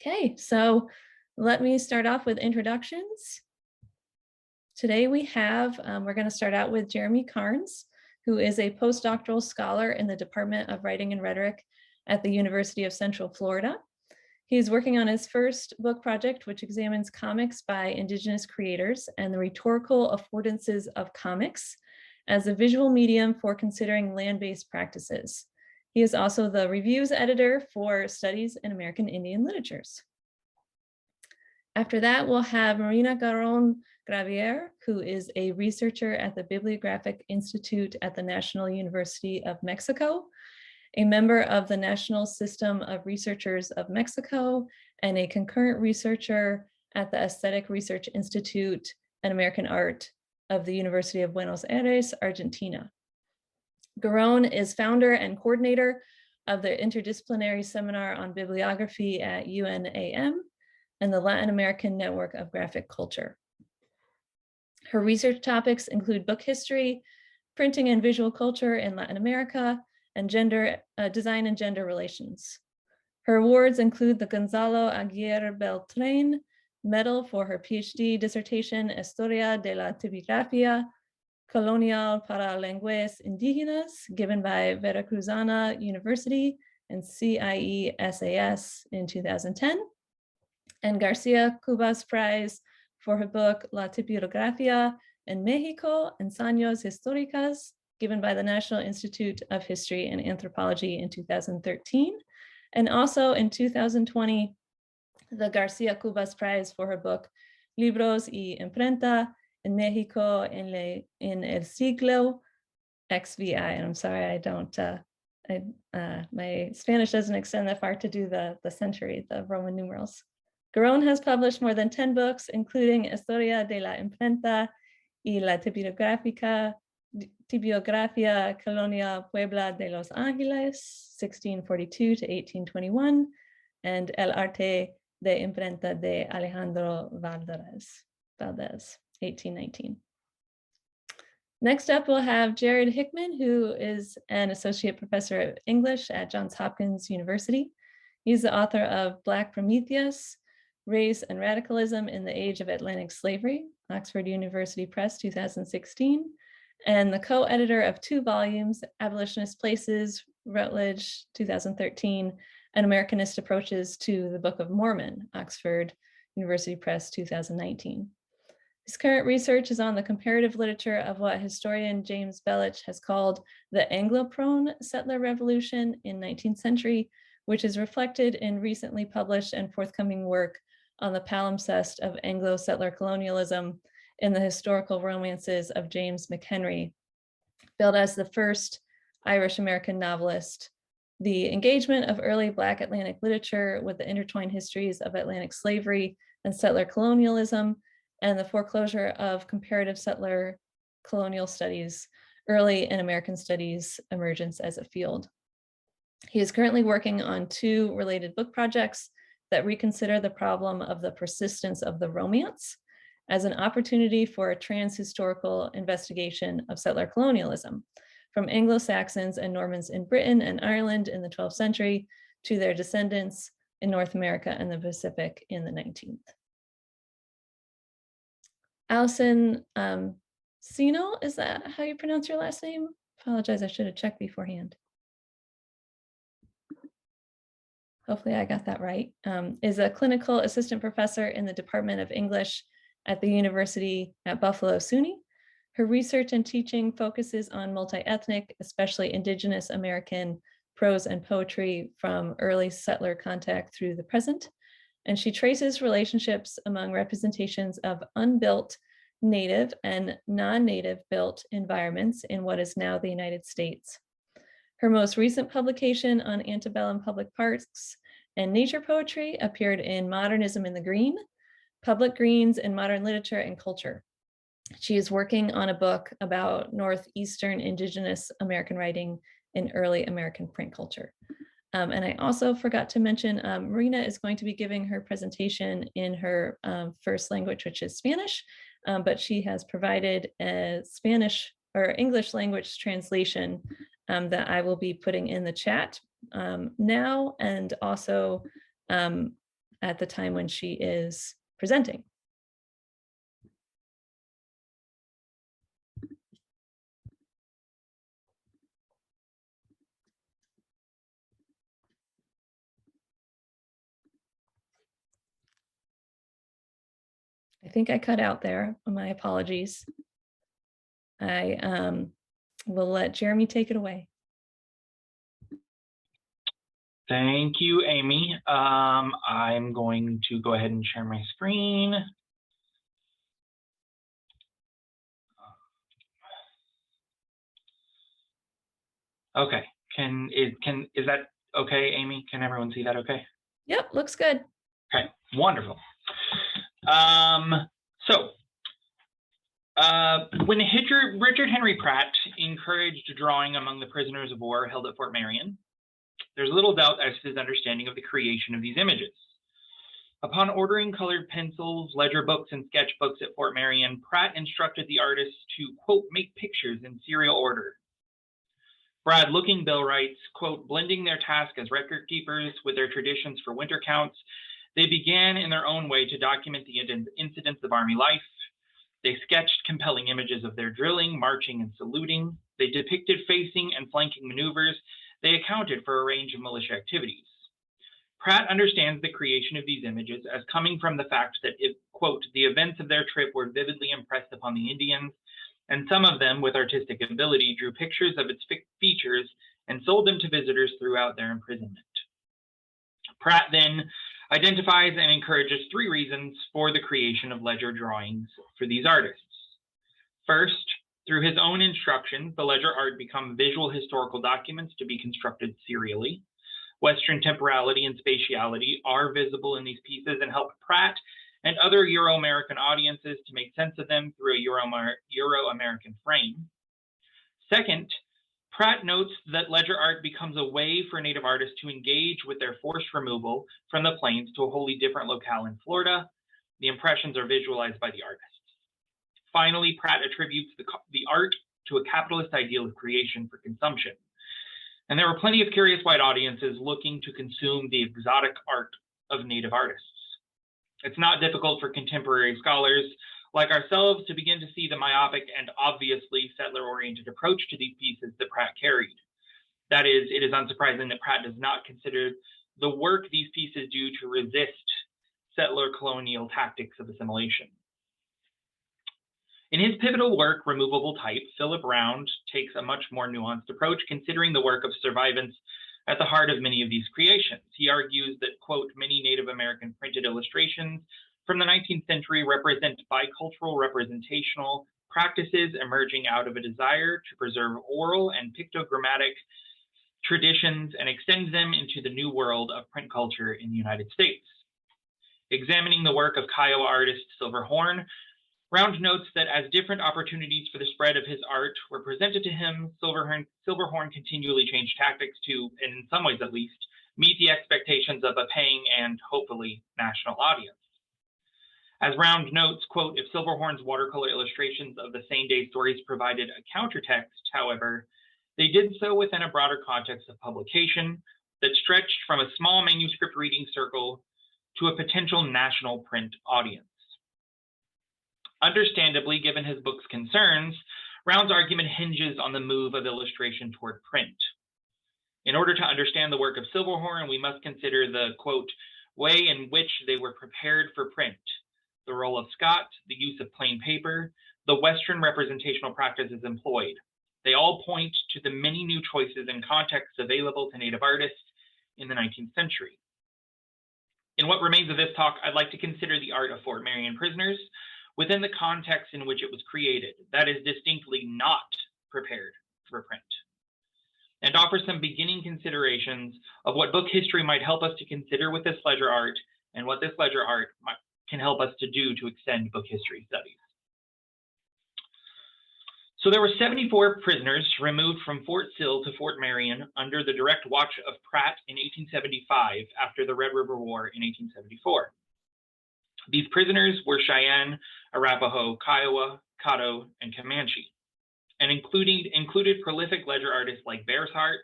Okay, so let me start off with introductions. Today we're going to start out with Jeremy Carnes, who is a postdoctoral scholar in the Department of Writing and Rhetoric at the University of Central Florida. He's working on his first book project, which examines comics by Indigenous creators and the rhetorical affordances of comics as a visual medium for considering land-based practices. He is also the reviews editor for Studies in American Indian Literatures. After that, we'll have Marina Garone Gravier, who is a researcher at the Bibliographic Institute at the National University of Mexico, a member of the National System of Researchers of Mexico, and a concurrent researcher at the Aesthetic Research Institute and American Art of the University of Buenos Aires, Argentina. Garone is founder and coordinator of the Interdisciplinary Seminar on Bibliography at UNAM and the Latin American Network of Graphic Culture. Her research topics include book history, printing and visual culture in Latin America, and design and gender relations. Her awards include the Gonzalo Aguirre Beltrán Medal for her PhD dissertation, Historia de la Typografía Colonial para Lenguas Indígenas, given by Veracruzana University and CIE-SAS in 2010, and Garcia Cubas Prize for her book La Tipografía en México, Ensayos Históricos, given by the National Institute of History and Anthropology in 2013, and also in 2020, the Garcia Cubas Prize for her book Libros y Imprenta in México en el siglo XVI. And I'm sorry, my Spanish doesn't extend that far to do the century, the Roman numerals. Garone has published more than 10 books, including Historia de la Imprenta y la Typografía Colonial Puebla de los Ángeles, 1642 to 1821, and El Arte de Imprenta de Alejandro Valdez, 1819. Next up, we'll have Jared Hickman, who is an associate professor of English at Johns Hopkins University. He's the author of Black Prometheus, Race and Radicalism in the Age of Atlantic Slavery, Oxford University Press, 2016, and the co-editor of 2 volumes, Abolitionist Places, Routledge, 2013, and Americanist Approaches to the Book of Mormon, Oxford University Press, 2019. His current research is on the comparative literature of what historian James Belich has called the Anglo-prone settler revolution in 19th century, which is reflected in recently published and forthcoming work on the palimpsest of Anglo-settler colonialism in the historical romances of James McHenry, billed as the first Irish-American novelist, the engagement of early Black Atlantic literature with the intertwined histories of Atlantic slavery and settler colonialism, and the foreclosure of comparative settler colonial studies, early in American studies emergence as a field. He is currently working on 2 related book projects that reconsider the problem of the persistence of the romance as an opportunity for a trans-historical investigation of settler colonialism, from Anglo-Saxons and Normans in Britain and Ireland in the 12th century to their descendants in North America and the Pacific in the 19th. Allison Siehnel, is that how you pronounce your last name? Apologize, I should have checked beforehand. Hopefully I got that right, is a clinical assistant professor in the Department of English at the University at Buffalo SUNY. Her research and teaching focuses on multi-ethnic, especially Indigenous American prose and poetry from early settler contact through the present. And she traces relationships among representations of unbuilt, native and non-native built environments in what is now the United States. Her most recent publication on antebellum public parks and nature poetry appeared in Modernism in the Green, Public Greens in Modern Literature and Culture. She is working on a book about Northeastern Indigenous American writing in early American print culture. And I also forgot to mention, Marina is going to be giving her presentation in her first language, which is Spanish, but she has provided a Spanish or English language translation that I will be putting in the chat now, and also at the time when she is presenting. I think I cut out there. My apologies. I will let Jeremy take it away. Thank you, Amy. I'm going to go ahead and share my screen. Okay, is that okay, Amy? Can everyone see that okay? Yep, looks good. Okay, wonderful. When Richard Henry Pratt encouraged drawing among the prisoners of war held at Fort Marion, there's little doubt as to his understanding of the creation of these images. Upon ordering colored pencils, ledger books, and sketchbooks at Fort Marion, Pratt instructed the artists to, quote, make pictures in serial order. Brad Lookingbill writes, quote, blending their task as record keepers with their traditions for winter counts, they began in their own way to document the incidents of Army life. They sketched compelling images of their drilling, marching, and saluting. They depicted facing and flanking maneuvers. They accounted for a range of militia activities. Pratt understands the creation of these images as coming from the fact that, quote, the events of their trip were vividly impressed upon the Indians, and some of them, with artistic ability, drew pictures of its features and sold them to visitors throughout their imprisonment. Pratt then identifies and encourages 3 reasons for the creation of ledger drawings for these artists. First, through his own instructions, the ledger art become visual historical documents to be constructed serially. Western temporality and spatiality are visible in these pieces and help Pratt and other Euro-American audiences to make sense of them through a Euro-American frame. Second, Pratt notes that ledger art becomes a way for Native artists to engage with their forced removal from the plains to a wholly different locale in Florida. The impressions are visualized by the artists. Finally, Pratt attributes the art to a capitalist ideal of creation for consumption. And there were plenty of curious white audiences looking to consume the exotic art of Native artists. It's not difficult for contemporary scholars like ourselves to begin to see the myopic and obviously settler-oriented approach to these pieces that Pratt carried. That is, it is unsurprising that Pratt does not consider the work these pieces do to resist settler colonial tactics of assimilation. In his pivotal work, Removable Type, Philip Round takes a much more nuanced approach, considering the work of survivance at the heart of many of these creations. He argues that, quote, many Native American printed illustrations from the 19th century represent bicultural representational practices emerging out of a desire to preserve oral and pictogrammatic traditions and extend them into the new world of print culture in the United States. Examining the work of Kiowa artist Silverhorn, Round notes that as different opportunities for the spread of his art were presented to him, Silverhorn continually changed tactics to, in some ways at least, meet the expectations of a paying and, hopefully, national audience. As Round notes, quote, if Silverhorn's watercolor illustrations of the same-day stories provided a countertext, however, they did so within a broader context of publication that stretched from a small manuscript reading circle to a potential national print audience. Understandably, given his book's concerns, Round's argument hinges on the move of illustration toward print. In order to understand the work of Silverhorn, we must consider the, quote, way in which they were prepared for print, the role of Scott, the use of plain paper, the Western representational practices employed. They all point to the many new choices and contexts available to Native artists in the 19th century. In what remains of this talk, I'd like to consider the art of Fort Marion prisoners within the context in which it was created, that is distinctly not prepared for print, and offer some beginning considerations of what book history might help us to consider with this ledger art and what this ledger art can help us to do to extend book history studies. So there were 74 prisoners removed from Fort Sill to Fort Marion under the direct watch of Pratt in 1875 after the Red River War in 1874. These prisoners were Cheyenne, Arapaho, Kiowa, Caddo, and Comanche, and included prolific ledger artists like Bear's Heart,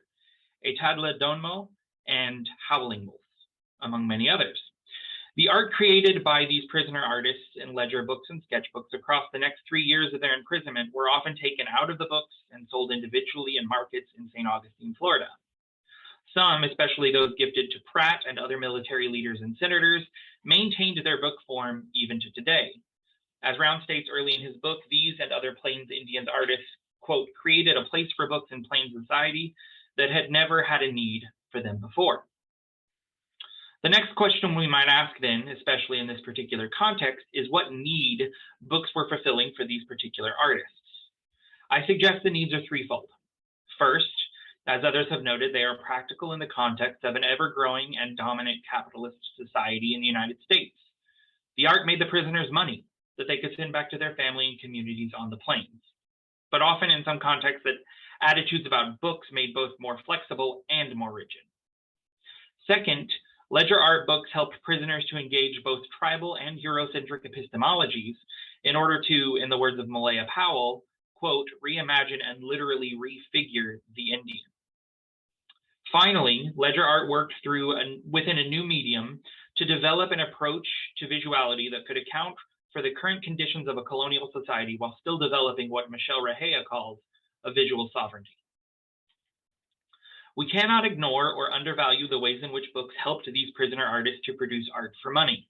Etadla Donmo, and Howling Wolf, among many others. The art created by these prisoner artists in ledger books and sketchbooks across the next 3 years of their imprisonment were often taken out of the books and sold individually in markets in St. Augustine, Florida. Some, especially those gifted to Pratt and other military leaders and senators, maintained their book form even to today. As Round states early in his book, these and other Plains Indians artists, quote, created a place for books in Plains society that had never had a need for them before. The next question we might ask then, especially in this particular context, is what need books were fulfilling for these particular artists. I suggest the needs are threefold. First, as others have noted, they are practical in the context of an ever-growing and dominant capitalist society in the United States. The art made the prisoners money that they could send back to their family and communities on the plains. But often in some contexts, that attitudes about books made both more flexible and more rigid. Second, ledger art books helped prisoners to engage both tribal and Eurocentric epistemologies in order to, in the words of Malaya Powell, quote, reimagine and literally refigure the Indian. Finally, ledger art worked within a new medium to develop an approach to visuality that could account for the current conditions of a colonial society while still developing what Michel Rahea calls a visual sovereignty. We cannot ignore or undervalue the ways in which books helped these prisoner artists to produce art for money.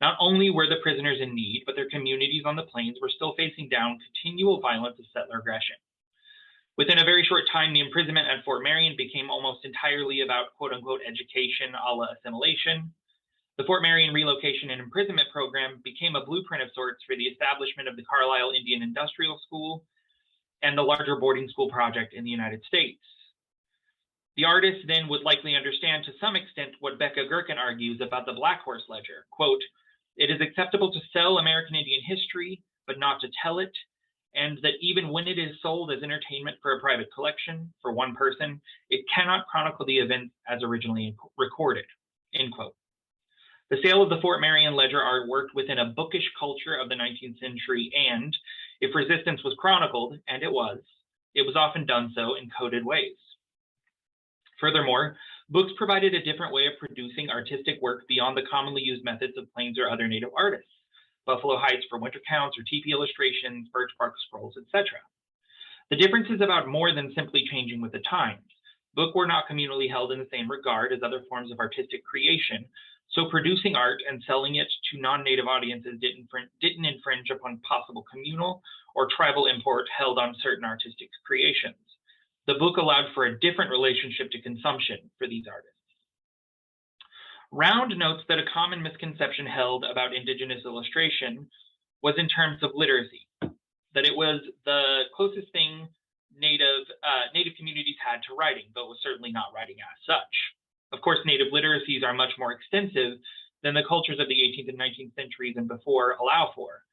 Not only were the prisoners in need, but their communities on the plains were still facing down continual violence of settler aggression. Within a very short time, the imprisonment at Fort Marion became almost entirely about quote-unquote education a la assimilation. The Fort Marion Relocation and Imprisonment Program became a blueprint of sorts for the establishment of the Carlisle Indian Industrial School and the larger boarding school project in the United States. The artists then would likely understand to some extent what Becca Gherkin argues about the Black Horse Ledger. Quote, it is acceptable to sell American Indian history, but not to tell it, and that even when it is sold as entertainment for a private collection, for one person, it cannot chronicle the events as originally recorded, end quote. The sale of the Fort Marion ledger art worked within a bookish culture of the 19th century, and if resistance was chronicled, and it was often done so in coded ways. Furthermore, books provided a different way of producing artistic work beyond the commonly used methods of Plains or other native artists, buffalo hides for winter counts or teepee illustrations, birch bark scrolls, etc. The difference is about more than simply changing with the times. Books were not communally held in the same regard as other forms of artistic creation, so producing art and selling it to non-native audiences didn't infringe upon possible communal or tribal import held on certain artistic creations. The book allowed for a different relationship to consumption for these artists. Round notes that a common misconception held about Indigenous illustration was in terms of literacy, that it was the closest thing Native communities had to writing, though it was certainly not writing as such. Of course, Native literacies are much more extensive than the cultures of the 18th and 19th centuries and before allow for.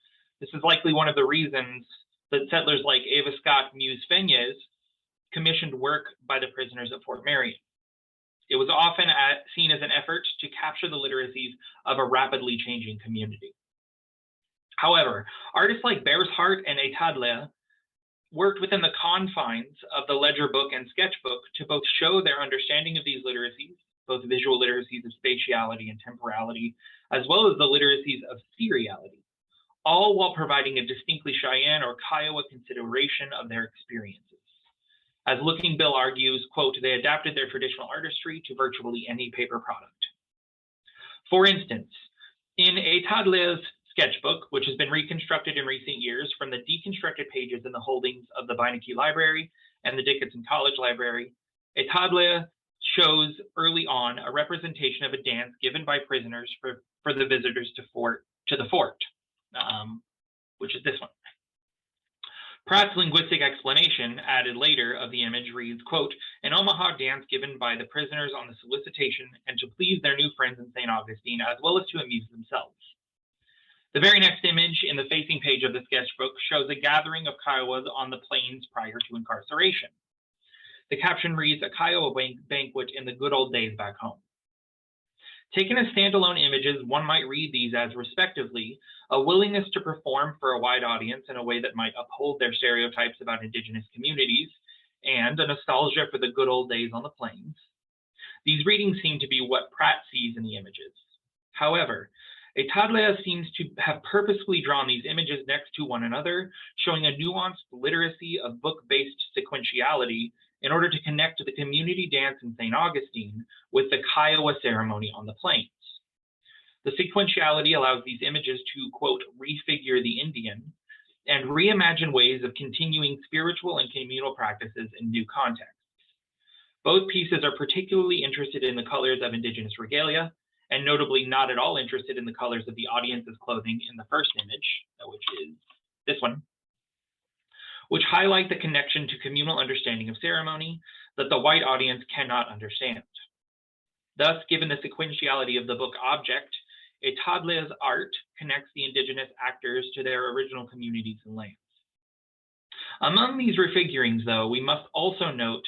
This is likely one of the reasons that settlers like Ava Scott Muse Fenyes commissioned work by the prisoners at Fort Marion. It was often seen as an effort to capture the literacies of a rapidly changing community. However, artists like Bear's Heart and Etadle worked within the confines of the ledger book and sketchbook to both show their understanding of these literacies, both visual literacies of spatiality and temporality, as well as the literacies of seriality, all while providing a distinctly Cheyenne or Kiowa consideration of their experiences. As Looking Bill argues, quote, they adapted their traditional artistry to virtually any paper product. For instance, in Etadle's sketchbook, which has been reconstructed in recent years from the deconstructed pages in the holdings of the Beinecke Library and the Dickinson College Library, Etadle shows early on a representation of a dance given by prisoners for the visitors to the fort, which is this one. Pratt's linguistic explanation, added later, of the image reads, quote, an Omaha dance given by the prisoners on the solicitation and to please their new friends in St. Augustine, as well as to amuse themselves. The very next image in the facing page of the sketchbook shows a gathering of Kiowas on the plains prior to incarceration. The caption reads, a Kiowa banquet in the good old days back home. Taken as standalone images, one might read these as, respectively, a willingness to perform for a wide audience in a way that might uphold their stereotypes about Indigenous communities, and a nostalgia for the good old days on the plains. These readings seem to be what Pratt sees in the images. However, Etadlea seems to have purposefully drawn these images next to one another, showing a nuanced literacy of book-based sequentiality in order to connect the community dance in St. Augustine with the Kiowa ceremony on the plains. The sequentiality allows these images to, quote, refigure the Indian and reimagine ways of continuing spiritual and communal practices in new contexts. Both pieces are particularly interested in the colors of Indigenous regalia, and notably not at all interested in the colors of the audience's clothing in the first image, which is this one, which highlight the connection to communal understanding of ceremony that the white audience cannot understand. Thus, given the sequentiality of the book object, Etadlea's art connects the Indigenous actors to their original communities and lands. Among these refigurings, though, we must also note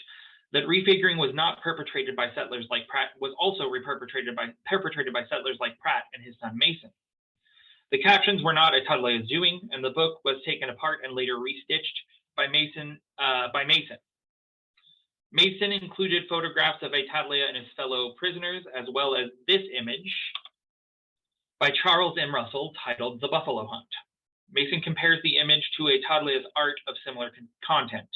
that refiguring was not perpetrated by settlers like Pratt, was also perpetrated by settlers like Pratt and his son Mason. The captions were not Etadlea's doing, and the book was taken apart and later restitched by Mason. Mason included photographs of Etadlea and his fellow prisoners, as well as this image by Charles M. Russell titled The Buffalo Hunt. Mason compares the image to Etadlea's art of similar content.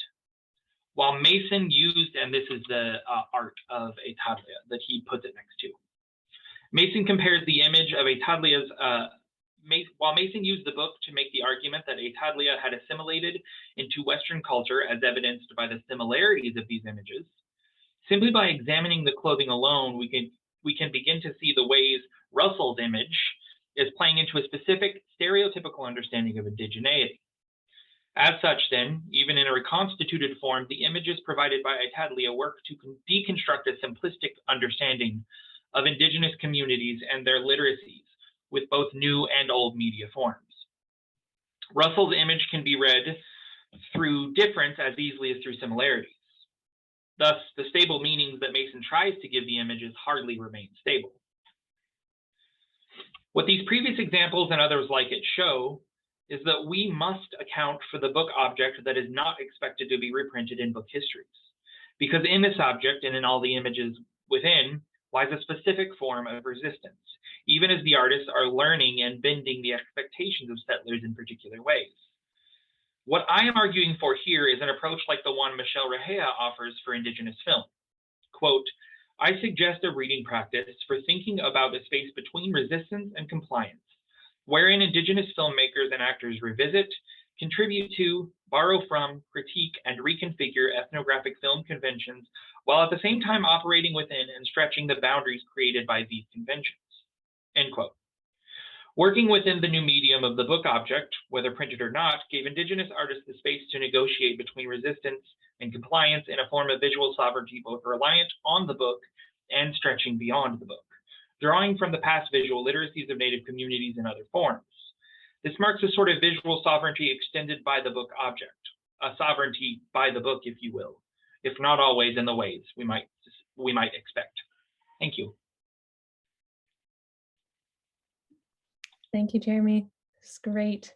While Mason used, and this is the art of Etadlea that he puts it next to. Mason compares the image of Etadlea's, while Mason used the book to make the argument that Etadlea had assimilated into Western culture as evidenced by the similarities of these images, simply by examining the clothing alone, we can begin to see the ways Russell's image is playing into a specific stereotypical understanding of indigeneity. As such, then, even in a reconstituted form, the images provided by Etadlea work to deconstruct a simplistic understanding of Indigenous communities and their literacies with both new and old media forms. Russell's image can be read through difference as easily as through similarities. Thus, the stable meanings that Mason tries to give the images hardly remain stable. What these previous examples and others like it show is that we must account for the book object that is not expected to be reprinted in book histories, because in this object and in all the images within lies a specific form of resistance, even as the artists are learning and bending the expectations of settlers in particular ways. What I am arguing for here is an approach like the one Michelle Rahea offers for Indigenous film. Quote, I suggest a reading practice for thinking about a space between resistance and compliance, wherein Indigenous filmmakers and actors revisit, contribute to, borrow from, critique, and reconfigure ethnographic film conventions, while at the same time operating within and stretching the boundaries created by these conventions. End quote. Working within the new medium of the book object, whether printed or not, gave Indigenous artists the space to negotiate between resistance and compliance in a form of visual sovereignty both reliant on the book and stretching beyond the book, drawing from the past visual literacies of Native communities in other forms. This marks a sort of visual sovereignty extended by the book object, a sovereignty by the book, if you will, if not always in the ways we might expect. Thank you. Thank you, Jeremy. It's great.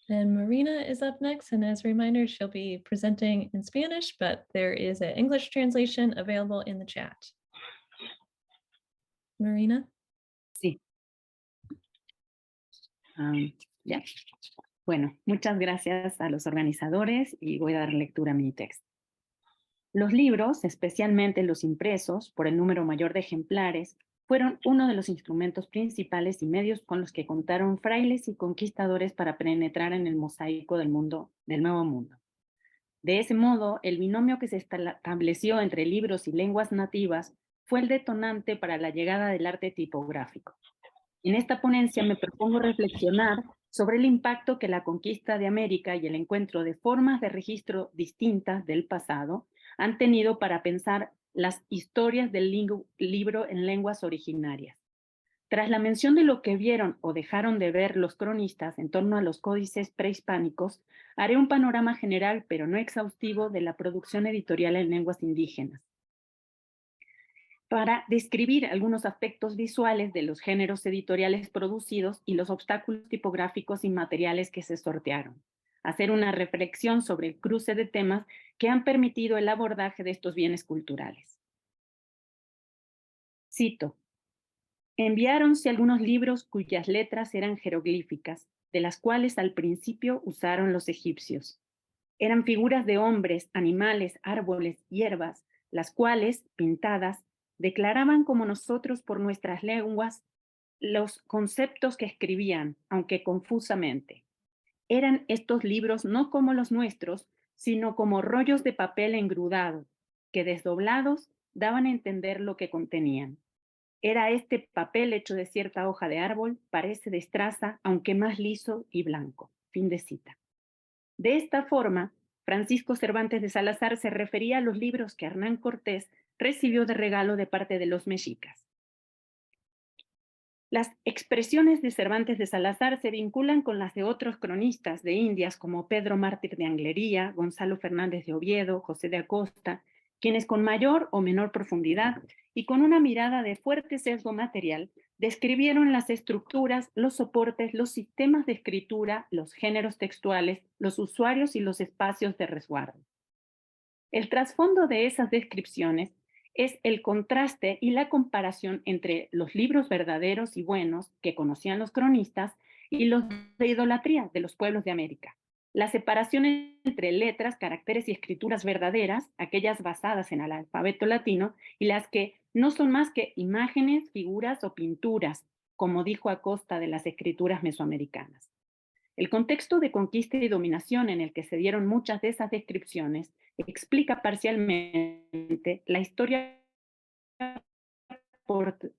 And Marina is up next, and as a reminder, she'll be presenting in Spanish, but there is an English translation available in the chat. Marina? Sí. Ya. Bueno, muchas gracias a los organizadores y voy a dar lectura a mi texto. Los libros, especialmente los impresos, por el número mayor de ejemplares, fueron uno de los instrumentos principales y medios con los que contaron frailes y conquistadores para penetrar en el mosaico del Nuevo Mundo. De ese modo, el binomio que se estableció entre libros y lenguas nativas fue el detonante para la llegada del arte tipográfico. En esta ponencia me propongo reflexionar sobre el impacto que la conquista de América y el encuentro de formas de registro distintas del pasado han tenido para pensar las historias del libro en lenguas originarias. Tras la mención de lo que vieron o dejaron de ver los cronistas en torno a los códices prehispánicos, haré un panorama general, pero no exhaustivo, de la producción editorial en lenguas indígenas, para describir algunos aspectos visuales de los géneros editoriales producidos y los obstáculos tipográficos y materiales que se sortearon. Hacer una reflexión sobre el cruce de temas que han permitido el abordaje de estos bienes culturales. Cito: Enviáronse algunos libros cuyas letras eran jeroglíficas, de las cuales al principio usaron los egipcios. Eran figuras de hombres, animales, árboles, hierbas, las cuales, pintadas, declaraban como nosotros por nuestras lenguas los conceptos que escribían, aunque confusamente. Eran estos libros no como los nuestros, sino como rollos de papel engrudado, que desdoblados daban a entender lo que contenían. Era este papel hecho de cierta hoja de árbol, parece de estraza, aunque más liso y blanco. Fin de cita. De esta forma, Francisco Cervantes de Salazar se refería a los libros que Hernán Cortés recibió de regalo de parte de los mexicas. Las expresiones de Cervantes de Salazar se vinculan con las de otros cronistas de Indias como Pedro Mártir de Anglería, Gonzalo Fernández de Oviedo, José de Acosta, quienes con mayor o menor profundidad y con una mirada de fuerte sesgo material describieron las estructuras, los soportes, los sistemas de escritura, los géneros textuales, los usuarios y los espacios de resguardo. El trasfondo de esas descripciones es el contraste y la comparación entre los libros verdaderos y buenos que conocían los cronistas y los de idolatría de los pueblos de América. La separación entre letras, caracteres y escrituras verdaderas, aquellas basadas en el alfabeto latino, y las que no son más que imágenes, figuras o pinturas, como dijo Acosta de las escrituras mesoamericanas. El contexto de conquista y dominación en el que se dieron muchas de esas descripciones explica parcialmente la historia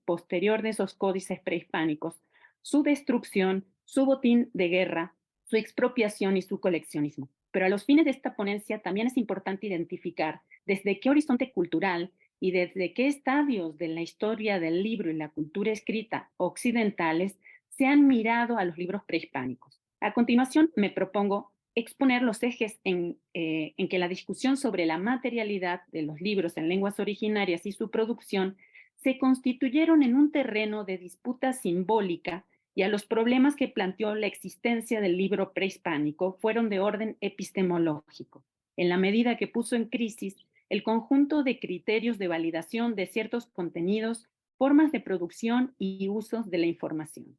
posterior de esos códices prehispánicos, su destrucción, su botín de guerra, su expropiación y su coleccionismo. Pero a los fines de esta ponencia también es importante identificar desde qué horizonte cultural y desde qué estadios de la historia del libro y la cultura escrita occidentales se han mirado a los libros prehispánicos. A continuación, me propongo exponer los ejes en que la discusión sobre la materialidad de los libros en lenguas originarias y su producción se constituyeron en un terreno de disputa simbólica y a los problemas que planteó la existencia del libro prehispánico fueron de orden epistemológico, en la medida que puso en crisis el conjunto de criterios de validación de ciertos contenidos, formas de producción y usos de la información.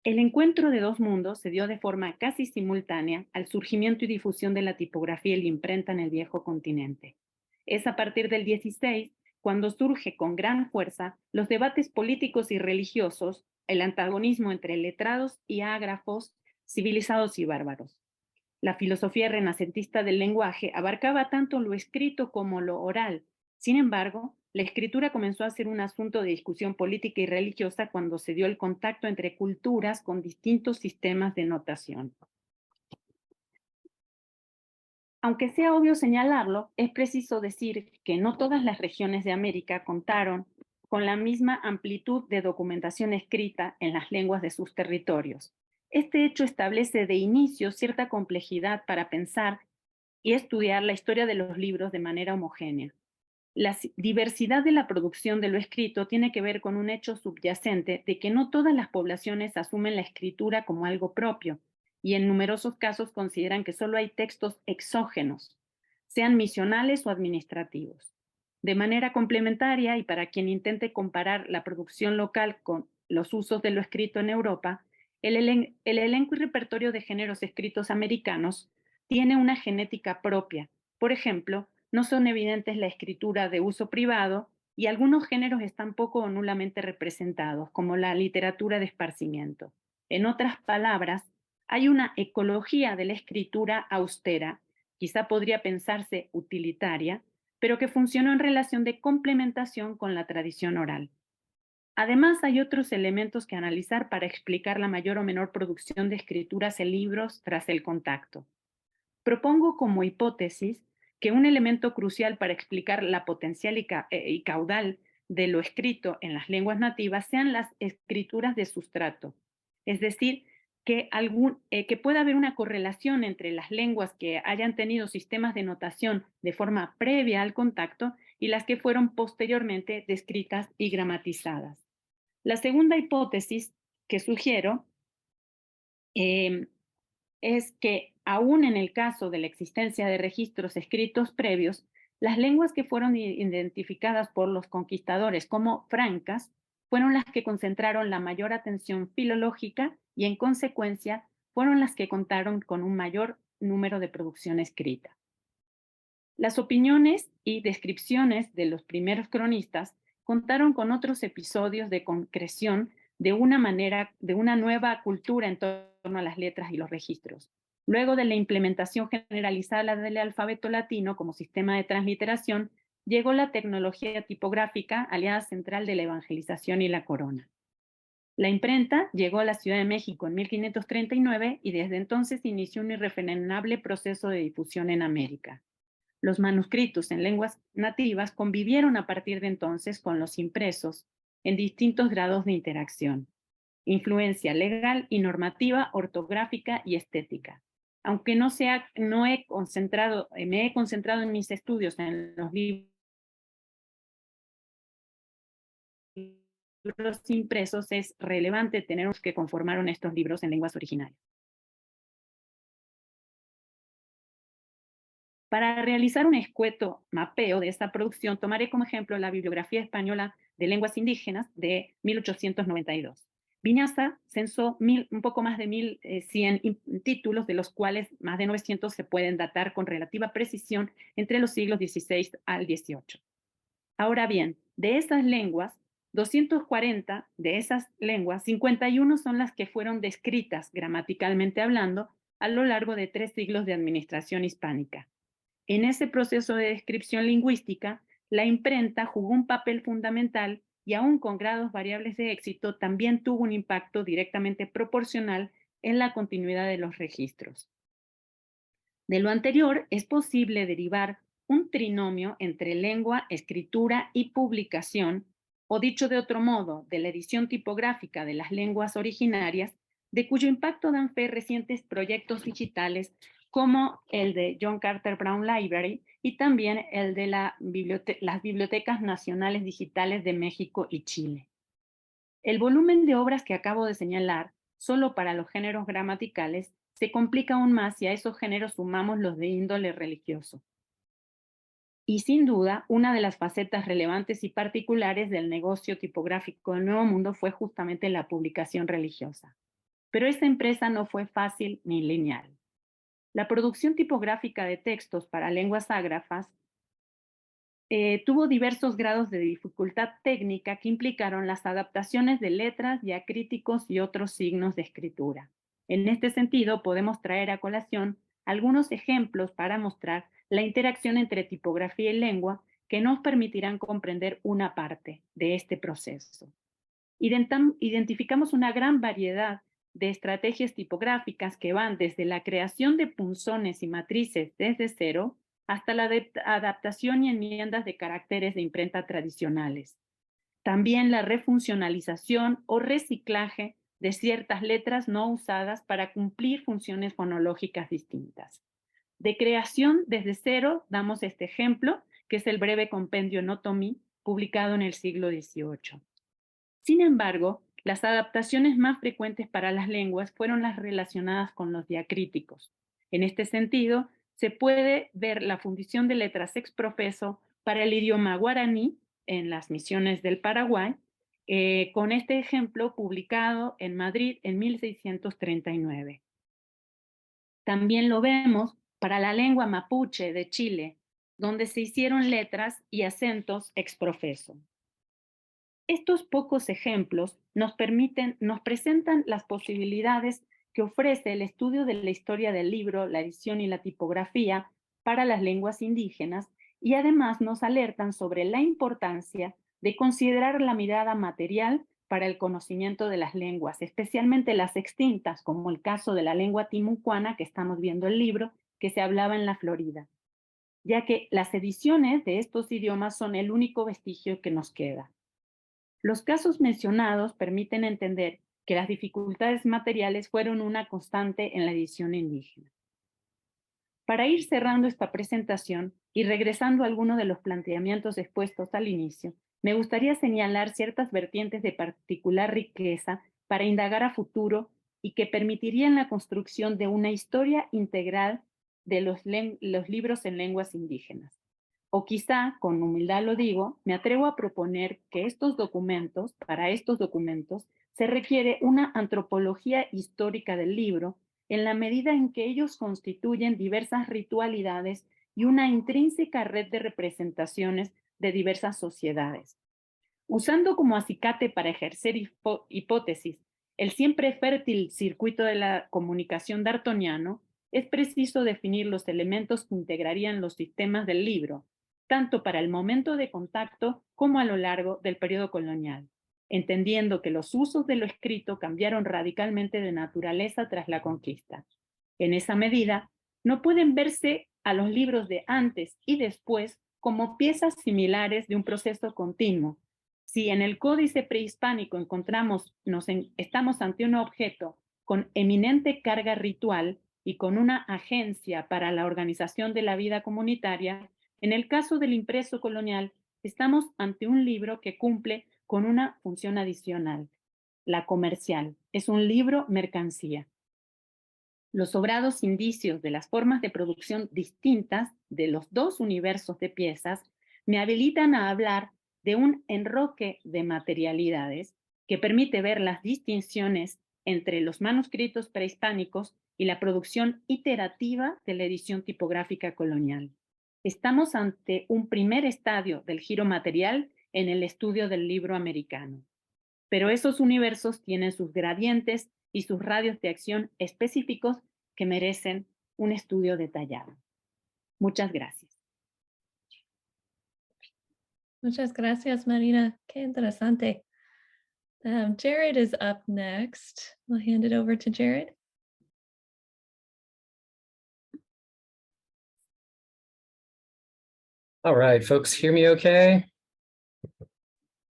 El encuentro de dos mundos se dio de forma casi simultánea al surgimiento y difusión de la tipografía y la imprenta en el viejo continente. Es a partir del 16 cuando surge con gran fuerza los debates políticos y religiosos, el antagonismo entre letrados y ágrafos, civilizados y bárbaros. La filosofía renacentista del lenguaje abarcaba tanto lo escrito como lo oral. Sin embargo, la escritura comenzó a ser un asunto de discusión política y religiosa cuando se dio el contacto entre culturas con distintos sistemas de notación. Aunque sea obvio señalarlo, es preciso decir que no todas las regiones de América contaron con la misma amplitud de documentación escrita en las lenguas de sus territorios. Este hecho establece de inicio cierta complejidad para pensar y estudiar la historia de los libros de manera homogénea. La diversidad de la producción de lo escrito tiene que ver con un hecho subyacente de que no todas las poblaciones asumen la escritura como algo propio y en numerosos casos consideran que solo hay textos exógenos, sean misionales o administrativos. De manera complementaria, y para quien intente comparar la producción local con los usos de lo escrito en Europa, el elenco y repertorio de géneros escritos americanos tiene una genética propia. Por ejemplo, no son evidentes la escritura de uso privado y algunos géneros están poco o nulamente representados, como la literatura de esparcimiento. En otras palabras, hay una ecología de la escritura austera, quizá podría pensarse utilitaria, pero que funcionó en relación de complementación con la tradición oral. Además, hay otros elementos que analizar para explicar la mayor o menor producción de escrituras en libros tras el contacto. Propongo como hipótesis que un elemento crucial para explicar la potencial y caudal de lo escrito en las lenguas nativas sean las escrituras de sustrato, es decir, que pueda haber una correlación entre las lenguas que hayan tenido sistemas de notación de forma previa al contacto y las que fueron posteriormente descritas y gramatizadas. La segunda hipótesis que sugiero es que, aún en el caso de la existencia de registros escritos previos, las lenguas que fueron identificadas por los conquistadores como francas fueron las que concentraron la mayor atención filológica y, en consecuencia, fueron las que contaron con un mayor número de producción escrita. Las opiniones y descripciones de los primeros cronistas contaron con otros episodios de concreción de una nueva cultura en torno a las letras y los registros. Luego de la implementación generalizada del alfabeto latino como sistema de transliteración, llegó la tecnología tipográfica, aliada central de la evangelización y la corona. La imprenta llegó a la Ciudad de México en 1539 y desde entonces inició un irrefrenable proceso de difusión en América. Los manuscritos en lenguas nativas convivieron a partir de entonces con los impresos en distintos grados de interacción. Influencia legal y normativa, ortográfica y estética. Aunque me he concentrado en mis estudios en los libros impresos, es relevante tener los que conformaron estos libros en lenguas originarias. Para realizar un escueto mapeo de esta producción, tomaré como ejemplo la Bibliografía Española de Lenguas Indígenas de 1892. Viñasa censó un poco más de 1.100 títulos, de los cuales más de 900 se pueden datar con relativa precisión entre los siglos XVI al XVIII. Ahora bien, de esas lenguas, 240 de esas lenguas, 51 son las que fueron descritas gramaticalmente hablando a lo largo de 3 siglos de administración hispánica. En ese proceso de descripción lingüística, la imprenta jugó un papel fundamental y aún con grados variables de éxito, también tuvo un impacto directamente proporcional en la continuidad de los registros. De lo anterior, es posible derivar un trinomio entre lengua, escritura y publicación, o dicho de otro modo, de la edición tipográfica de las lenguas originarias, de cuyo impacto dan fe recientes proyectos digitales como el de John Carter Brown Library y también el de las Bibliotecas Nacionales Digitales de México y Chile. El volumen de obras que acabo de señalar, solo para los géneros gramaticales, se complica aún más si a esos géneros sumamos los de índole religioso. Y sin duda, una de las facetas relevantes y particulares del negocio tipográfico del Nuevo Mundo fue justamente la publicación religiosa. Pero esta empresa no fue fácil ni lineal. La producción tipográfica de textos para lenguas ágrafas tuvo diversos grados de dificultad técnica que implicaron las adaptaciones de letras, diacríticos y otros signos de escritura. En este sentido, podemos traer a colación algunos ejemplos para mostrar la interacción entre tipografía y lengua que nos permitirán comprender una parte de este proceso. Identificamos una gran variedad de estrategias tipográficas que van desde la creación de punzones y matrices desde cero hasta la adaptación y enmiendas de caracteres de imprenta tradicionales. También la refuncionalización o reciclaje de ciertas letras no usadas para cumplir funciones fonológicas distintas. De creación desde cero damos este ejemplo, que es el breve compendio Notomi, publicado en el siglo XVIII. Sin embargo, las adaptaciones más frecuentes para las lenguas fueron las relacionadas con los diacríticos. En este sentido, se puede ver la fundición de letras ex profeso para el idioma guaraní en las misiones del Paraguay, con este ejemplo publicado en Madrid en 1639. También lo vemos para la lengua mapuche de Chile, donde se hicieron letras y acentos ex profeso. Estos pocos ejemplos nos presentan las posibilidades que ofrece el estudio de la historia del libro, la edición y la tipografía para las lenguas indígenas, y además nos alertan sobre la importancia de considerar la mirada material para el conocimiento de las lenguas, especialmente las extintas, como el caso de la lengua timucuana que estamos viendo el libro, que se hablaba en la Florida, ya que las ediciones de estos idiomas son el único vestigio que nos queda. Los casos mencionados permiten entender que las dificultades materiales fueron una constante en la edición indígena. Para ir cerrando esta presentación y regresando a algunos de los planteamientos expuestos al inicio, me gustaría señalar ciertas vertientes de particular riqueza para indagar a futuro y que permitirían la construcción de una historia integral de los libros en lenguas indígenas. O quizá, con humildad lo digo, me atrevo a proponer que para estos documentos, se requiere una antropología histórica del libro en la medida en que ellos constituyen diversas ritualidades y una intrínseca red de representaciones de diversas sociedades. Usando como acicate para ejercer hipótesis el siempre fértil circuito de la comunicación dartoniano, es preciso definir los elementos que integrarían los sistemas del libro, tanto para el momento de contacto como a lo largo del periodo colonial, entendiendo que los usos de lo escrito cambiaron radicalmente de naturaleza tras la conquista. En esa medida, no pueden verse a los libros de antes y después como piezas similares de un proceso continuo. Si en el códice prehispánico estamos ante un objeto con eminente carga ritual y con una agencia para la organización de la vida comunitaria, en el caso del impreso colonial, estamos ante un libro que cumple con una función adicional, la comercial. Es un libro mercancía. Los sobrados indicios de las formas de producción distintas de los dos universos de piezas me habilitan a hablar de un enroque de materialidades que permite ver las distinciones entre los manuscritos prehispánicos y la producción iterativa de la edición tipográfica colonial. Estamos ante un primer estadio del giro material en el estudio del libro americano. Pero esos universos tienen sus gradientes y sus radios de acción específicos que merecen un estudio detallado. Muchas gracias. Muchas gracias, Marina. Qué interesante. Jared is up next. We'll hand it over to Jared. All right, folks, hear me okay?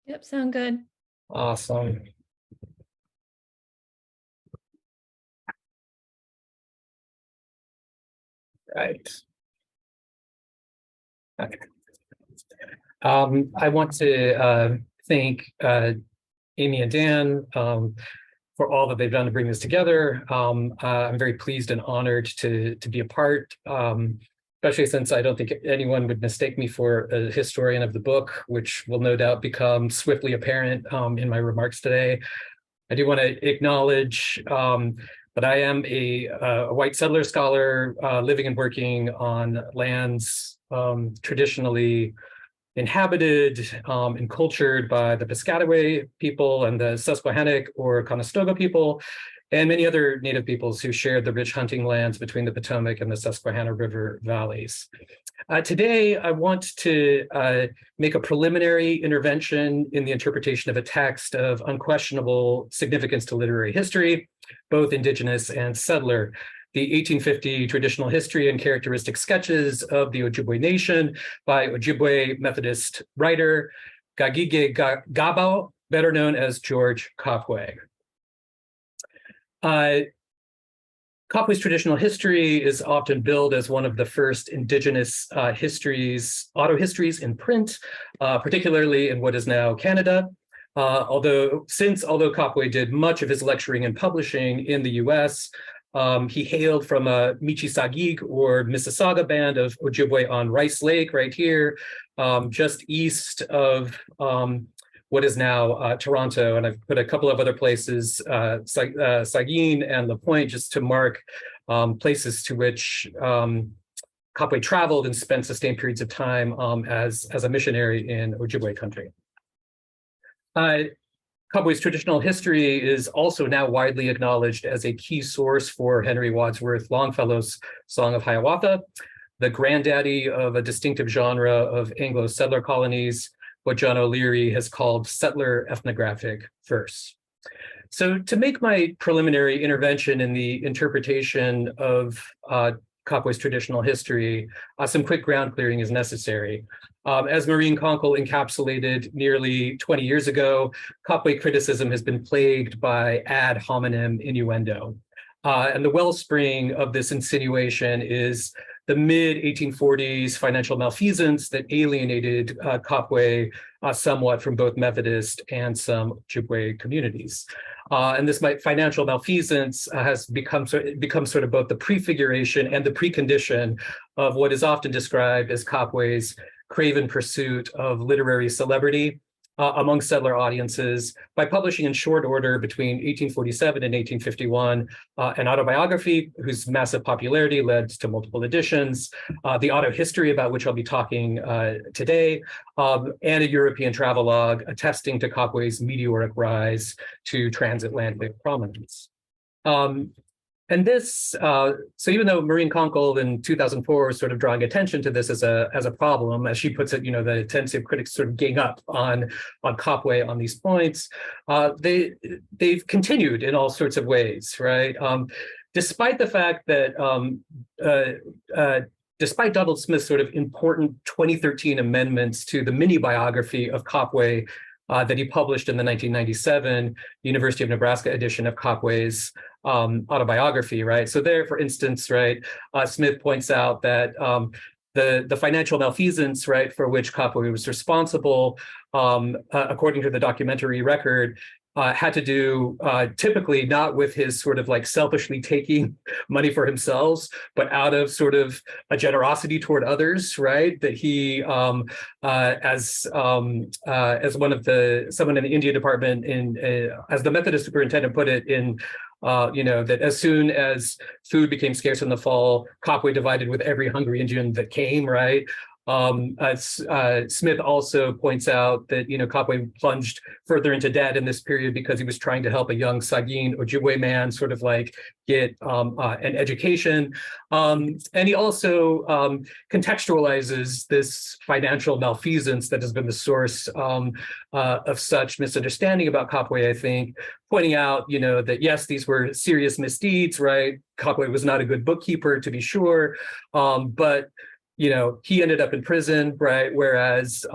Yep, sound good. Awesome. Right. Okay. I want to thank Amy and Dan for all that they've done to bring this together. I'm very pleased and honored to be a part, especially since I don't think anyone would mistake me for a historian of the book, which will no doubt become swiftly apparent in my remarks today. I do want to acknowledge that I am a white settler scholar living and working on lands traditionally inhabited and cultured by the Piscataway people and the Susquehannock or Conestoga people, and many other Native peoples who shared the rich hunting lands between the Potomac and the Susquehanna River valleys. Today, I want to make a preliminary intervention in the interpretation of a text of unquestionable significance to literary history, both Indigenous and settler. The 1850 Traditional History and Characteristic Sketches of the Ojibway Nation by Ojibway Methodist writer Gagige Gabo, better known as George Copway. Copway's traditional history is often billed as one of the first Indigenous auto histories in print, particularly in what is now Canada. Although Copway did much of his lecturing and publishing in the US, he hailed from a Michi-Sagig or Mississauga band of Ojibway on Rice Lake right here, just east of what is now Toronto. And I've put a couple of other places, Saguin and La Pointe, just to mark places to which Copway traveled and spent sustained periods of time as a missionary in Ojibway country. Copway's traditional history is also now widely acknowledged as a key source for Henry Wadsworth Longfellow's Song of Hiawatha, the granddaddy of a distinctive genre of Anglo-settler colonies, what John O'Leary has called settler ethnographic verse. So to make my preliminary intervention in the interpretation of Copway's traditional history, some quick ground clearing is necessary. As Maureen Conkle encapsulated nearly 20 years ago, Copway criticism has been plagued by ad hominem innuendo. And the wellspring of this insinuation is the mid-1840s financial malfeasance that alienated Copway somewhat from both Methodist and some Ojibway communities. And this financial malfeasance has become sort of both the prefiguration and the precondition of what is often described as Copway's craven pursuit of literary celebrity among settler audiences by publishing in short order between 1847 and 1851 an autobiography whose massive popularity led to multiple editions, the auto history about which I'll be talking today, and a European travelogue attesting to Copway's meteoric rise to transatlantic prominence. And this, so even though Maureen Conkle in 2004 was sort of drawing attention to this as a problem, as she puts it, the tendency of critics sort of gang up on Copway on these points, they've continued in all sorts of ways, right? Despite the fact that, despite Donald Smith's sort of important 2013 amendments to the mini biography of Copway that he published in the 1997 University of Nebraska edition of Copway's autobiography, right? So there, for instance, right, Smith points out that the financial malfeasance, right, for which Copway was responsible, according to the documentary record, had to do typically not with his sort of like selfishly taking money for himself, but out of sort of a generosity toward others, right? That he, as someone in the India department, as the Methodist superintendent put it, that as soon as food became scarce in the fall, Copway divided with every hungry Indian that came, right? Smith also points out that, Copway plunged further into debt in this period because he was trying to help a young Saugeen Ojibway man sort of like get an education. And he also contextualizes this financial malfeasance that has been the source of such misunderstanding about Copway, I think, pointing out, that yes, these were serious misdeeds, right? Copway was not a good bookkeeper, to be sure, but he ended up in prison, right? Whereas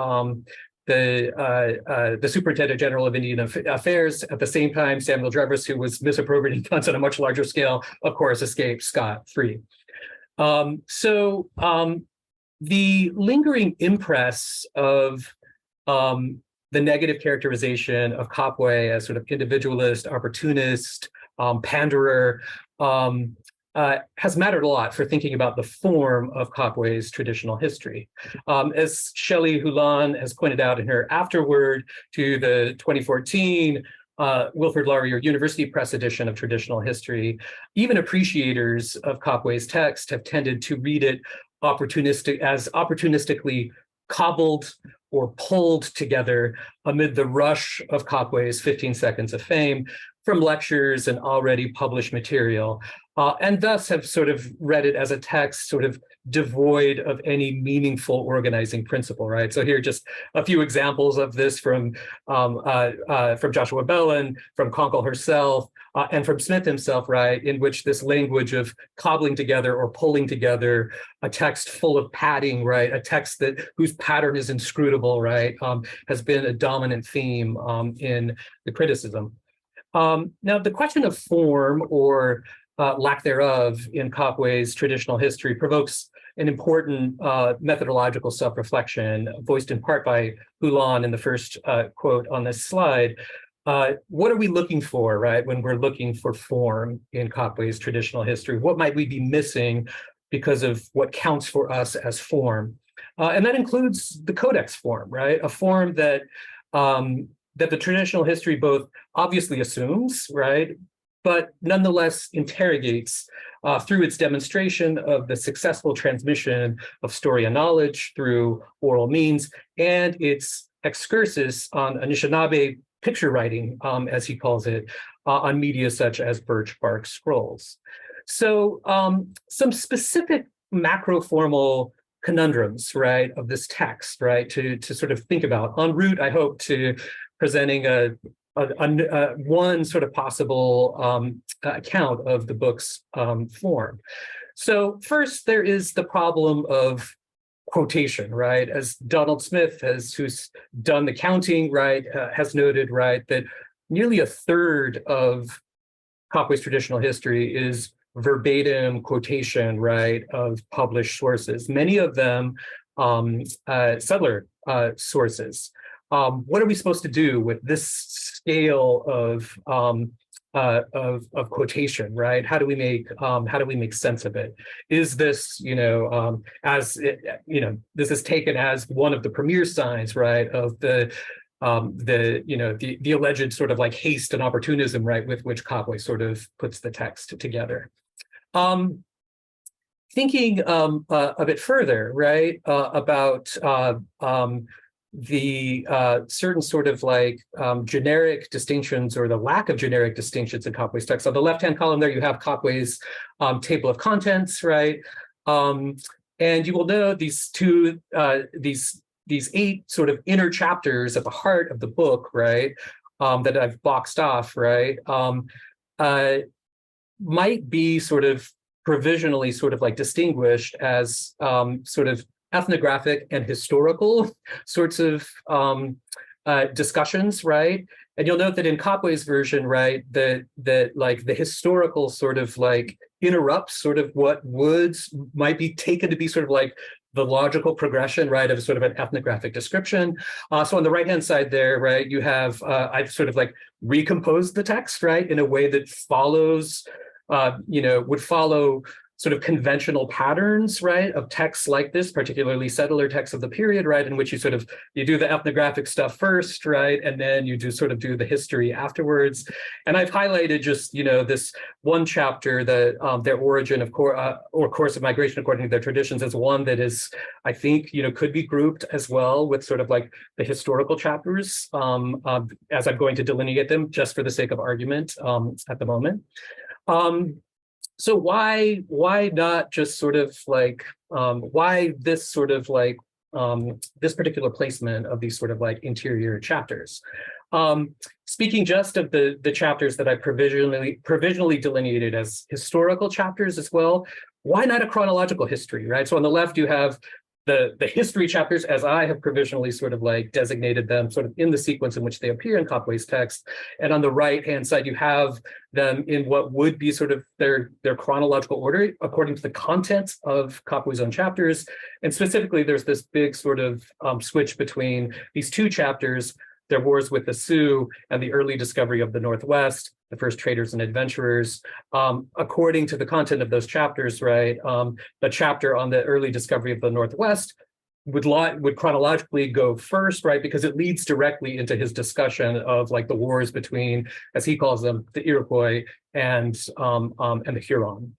the Superintendent General of Indian Affairs at the same time, Samuel Drevers, who was misappropriating funds on a much larger scale, of course, escaped scot-free. So the lingering impress of the negative characterization of Copway as sort of individualist, opportunist, panderer, has mattered a lot for thinking about the form of Copway's traditional history. As Shelley Hulan has pointed out in her afterword to the 2014 Wilfrid Laurier University Press edition of Traditional History, even appreciators of Copway's text have tended to read it opportunistically cobbled or pulled together amid the rush of Copway's 15 seconds of fame from lectures and already published material, and thus have sort of read it as a text sort of devoid of any meaningful organizing principle, right? So here are just a few examples of this from Joshua Bellin, from Conkle herself, and from Smith himself, right, in which this language of cobbling together or pulling together a text full of padding, right, a text whose pattern is inscrutable, right, has been a dominant theme in the criticism. Now, the question of form or lack thereof in Copway's traditional history provokes an important methodological self-reflection, voiced in part by Hulan in the first quote on this slide. What are we looking for, right, when we're looking for form in Copway's traditional history? What might we be missing because of what counts for us as form? And that includes the codex form, right? A form that the traditional history both obviously assumes, right, but nonetheless interrogates through its demonstration of the successful transmission of story and knowledge through oral means, and its excursus on Anishinaabe picture writing, as he calls it, on media such as birch bark scrolls. So some specific macroformal conundrums, right, of this text, right, to sort of think about en route, I hope, to presenting one sort of possible account of the book's form. So first, there is the problem of quotation, right? As Donald Smith, who's done the counting, right, has noted, right, that nearly a third of Copway's traditional history is verbatim quotation, right, of published sources, many of them settler sources. What are we supposed to do with this scale of quotation, right? How do we make sense of it? Is this, this is taken as one of the premier signs, right, of the alleged sort of like haste and opportunism, right, with which Copway sort of puts the text together. Thinking a bit further, right, about the certain sort of like generic distinctions or the lack of generic distinctions in Copway's text. On the left-hand column there, you have Copway's table of contents, right? And you will know these eight sort of inner chapters at the heart of the book, right, that I've boxed off, right, might be sort of provisionally sort of like distinguished as sort of ethnographic and historical sorts of discussions, right? And you'll note that in Copway's version, right, that like the historical sort of like interrupts sort of what might be taken to be sort of like the logical progression, right, of sort of an ethnographic description. So on the right-hand side there, right, you have, I've sort of like recomposed the text, right, in a way that follows, would follow sort of conventional patterns, right, of texts like this, particularly settler texts of the period, right, in which you do the ethnographic stuff first, right, and then you do the history afterwards. And I've highlighted just, this one chapter, that their origin of or course of migration according to their traditions, as one that is, I think, could be grouped as well with sort of like the historical chapters, as I'm going to delineate them just for the sake of argument at the moment. So why not just sort of like, why this sort of like, this particular placement of these sort of like interior chapters? Speaking just of the chapters that I provisionally delineated as historical chapters as well, why not a chronological history, right? So on the left, you have the history chapters, as I have provisionally sort of like designated them, sort of in the sequence in which they appear in Copway's text. And on the right-hand side, you have them in what would be sort of their chronological order according to the contents of Copway's own chapters. And specifically, there's this big sort of switch between these two chapters, their wars with the Sioux and the early discovery of the Northwest, the first traders and adventurers. According to the content of those chapters, right, the chapter on the early discovery of the Northwest would chronologically go first, right, because it leads directly into his discussion of like the wars between, as he calls them, the Iroquois and the Huron.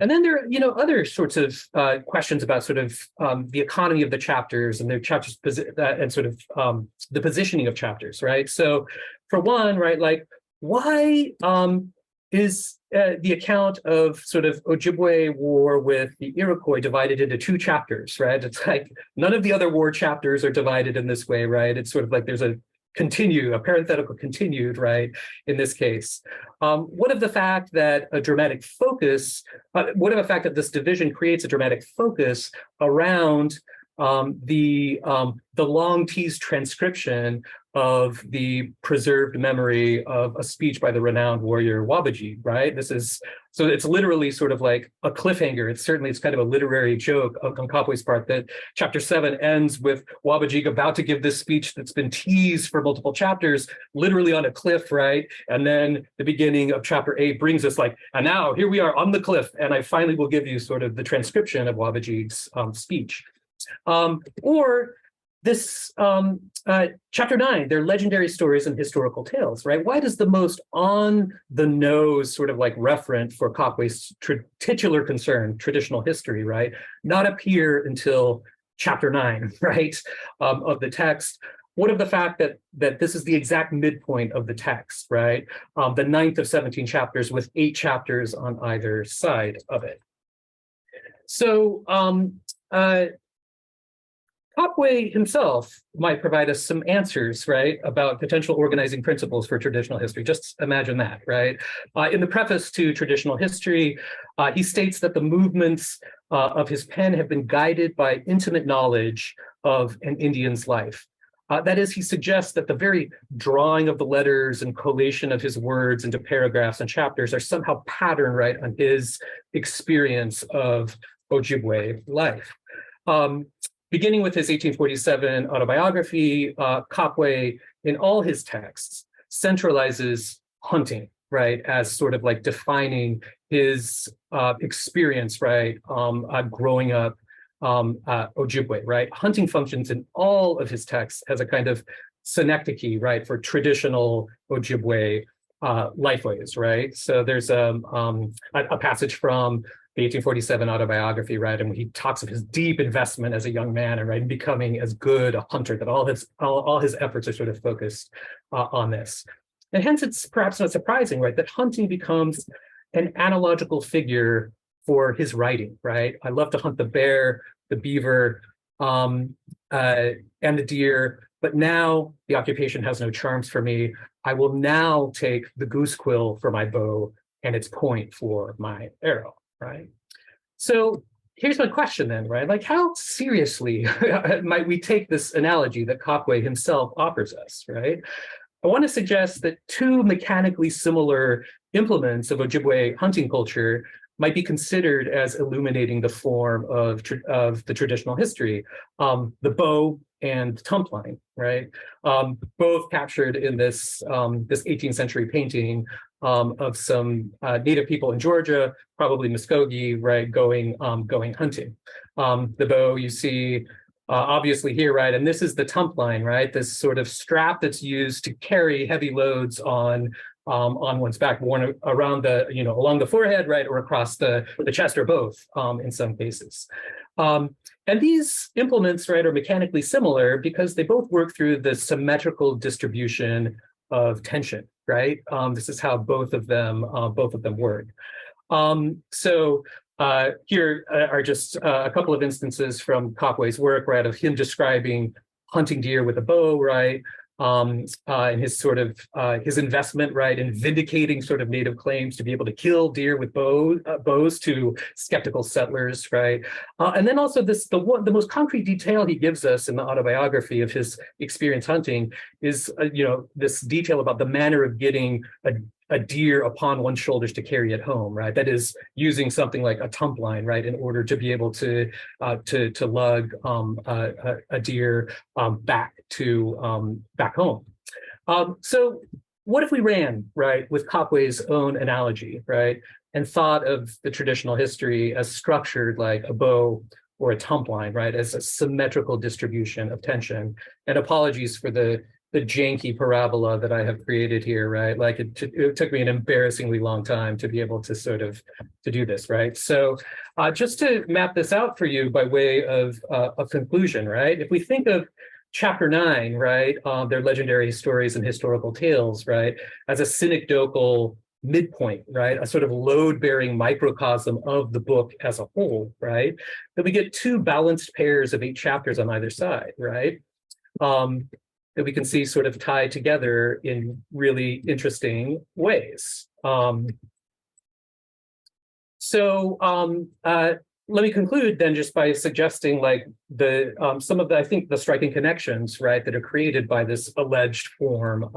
And then there are, other sorts of questions about sort of the economy of the chapters and their chapters and sort of the positioning of chapters, right? So for one, right, like why is the account of sort of Ojibway war with the Iroquois divided into two chapters, right? It's like none of the other war chapters are divided in this way, right? It's sort of like there's a parenthetical continued, right, in this case. What of the fact that this division creates a dramatic focus around the long teased transcription of the preserved memory of a speech by the renowned warrior Wabaji, right? So it's literally sort of like a cliffhanger. It's kind of a literary joke on Copway's part that chapter 7 ends with Wabaji about to give this speech that's been teased for multiple chapters, literally on a cliff, right? And then the beginning of chapter 8 brings us like, and now here we are on the cliff, and I finally will give you sort of the transcription of Wabaji's speech. Or this chapter 9, they're legendary stories and historical tales, right? Why does the most on the nose sort of like referent for Copway's titular concern, traditional history, right, not appear until chapter 9, right, of the text? What of the fact that this is the exact midpoint of the text, right? The 9th of 17 chapters with 8 chapters on either side of it. So Copway himself might provide us some answers, right, about potential organizing principles for traditional history. Just imagine that, right? In the preface to Traditional History, he states that the movements of his pen have been guided by intimate knowledge of an Indian's life. That is, he suggests that the very drawing of the letters and collation of his words into paragraphs and chapters are somehow patterned, right, on his experience of Ojibway life. Beginning with his 1847 autobiography, Copway, in all his texts, centralizes hunting, right, as sort of like defining his experience, right, growing up Ojibway, right? Hunting functions in all of his texts as a kind of synecdoche, right, for traditional Ojibway lifeways, right? So there's a passage from the 1847 autobiography, right, and he talks of his deep investment as a young man, and right, and becoming as good a hunter, that all his efforts are sort of focused on this. And hence, it's perhaps not surprising, right, that hunting becomes an analogical figure for his writing, right? I love to hunt the bear, the beaver, and the deer, but now the occupation has no charms for me. I will now take the goose quill for my bow and its point for my arrow, right? So here's my question then, right? Like, how seriously might we take this analogy that Copway himself offers us, right? I want to suggest that two mechanically similar implements of Ojibwe hunting culture might be considered as illuminating the form of the traditional history, the bow and tump line, right? Both captured in this 18th century painting of some native people in Georgia, probably Muskogee, right, going hunting. The bow you see obviously here, right, and this is the tump line, right? This sort of strap that's used to carry heavy loads on one's back, worn around the, along the forehead, right, or across the chest, or both in some cases. And these implements, right, are mechanically similar because they both work through the symmetrical distribution of tension, right? This is how both of them work. Here are just a couple of instances from Copway's work, right, of him describing hunting deer with a bow, right? And his sort of his investment, right, in vindicating sort of native claims to be able to kill deer with bows to skeptical settlers, right? And then also the most concrete detail he gives us in the autobiography of his experience hunting is this detail about the manner of getting a deer upon one's shoulders to carry it home, right? That is using something like a tump line, right, in order to be able to lug a deer back home. So what if we ran, right, with Copway's own analogy, right, and thought of the traditional history as structured like a bow or a tump line, right, as a symmetrical distribution of tension? And apologies for the janky parabola that I have created here, right? Like it took me an embarrassingly long time to be able to to do this, right? So just to map this out for you by way of a conclusion, right? If we think of chapter 9, right, their legendary stories and historical tales, right, as a synecdochal midpoint, right, a sort of load-bearing microcosm of the book as a whole, right, then we get two balanced pairs of 8 chapters on either side, right? That we can see sort of tied together in really interesting ways. Let me conclude then just by suggesting like some of the, I think, the striking connections, right, that are created by this alleged form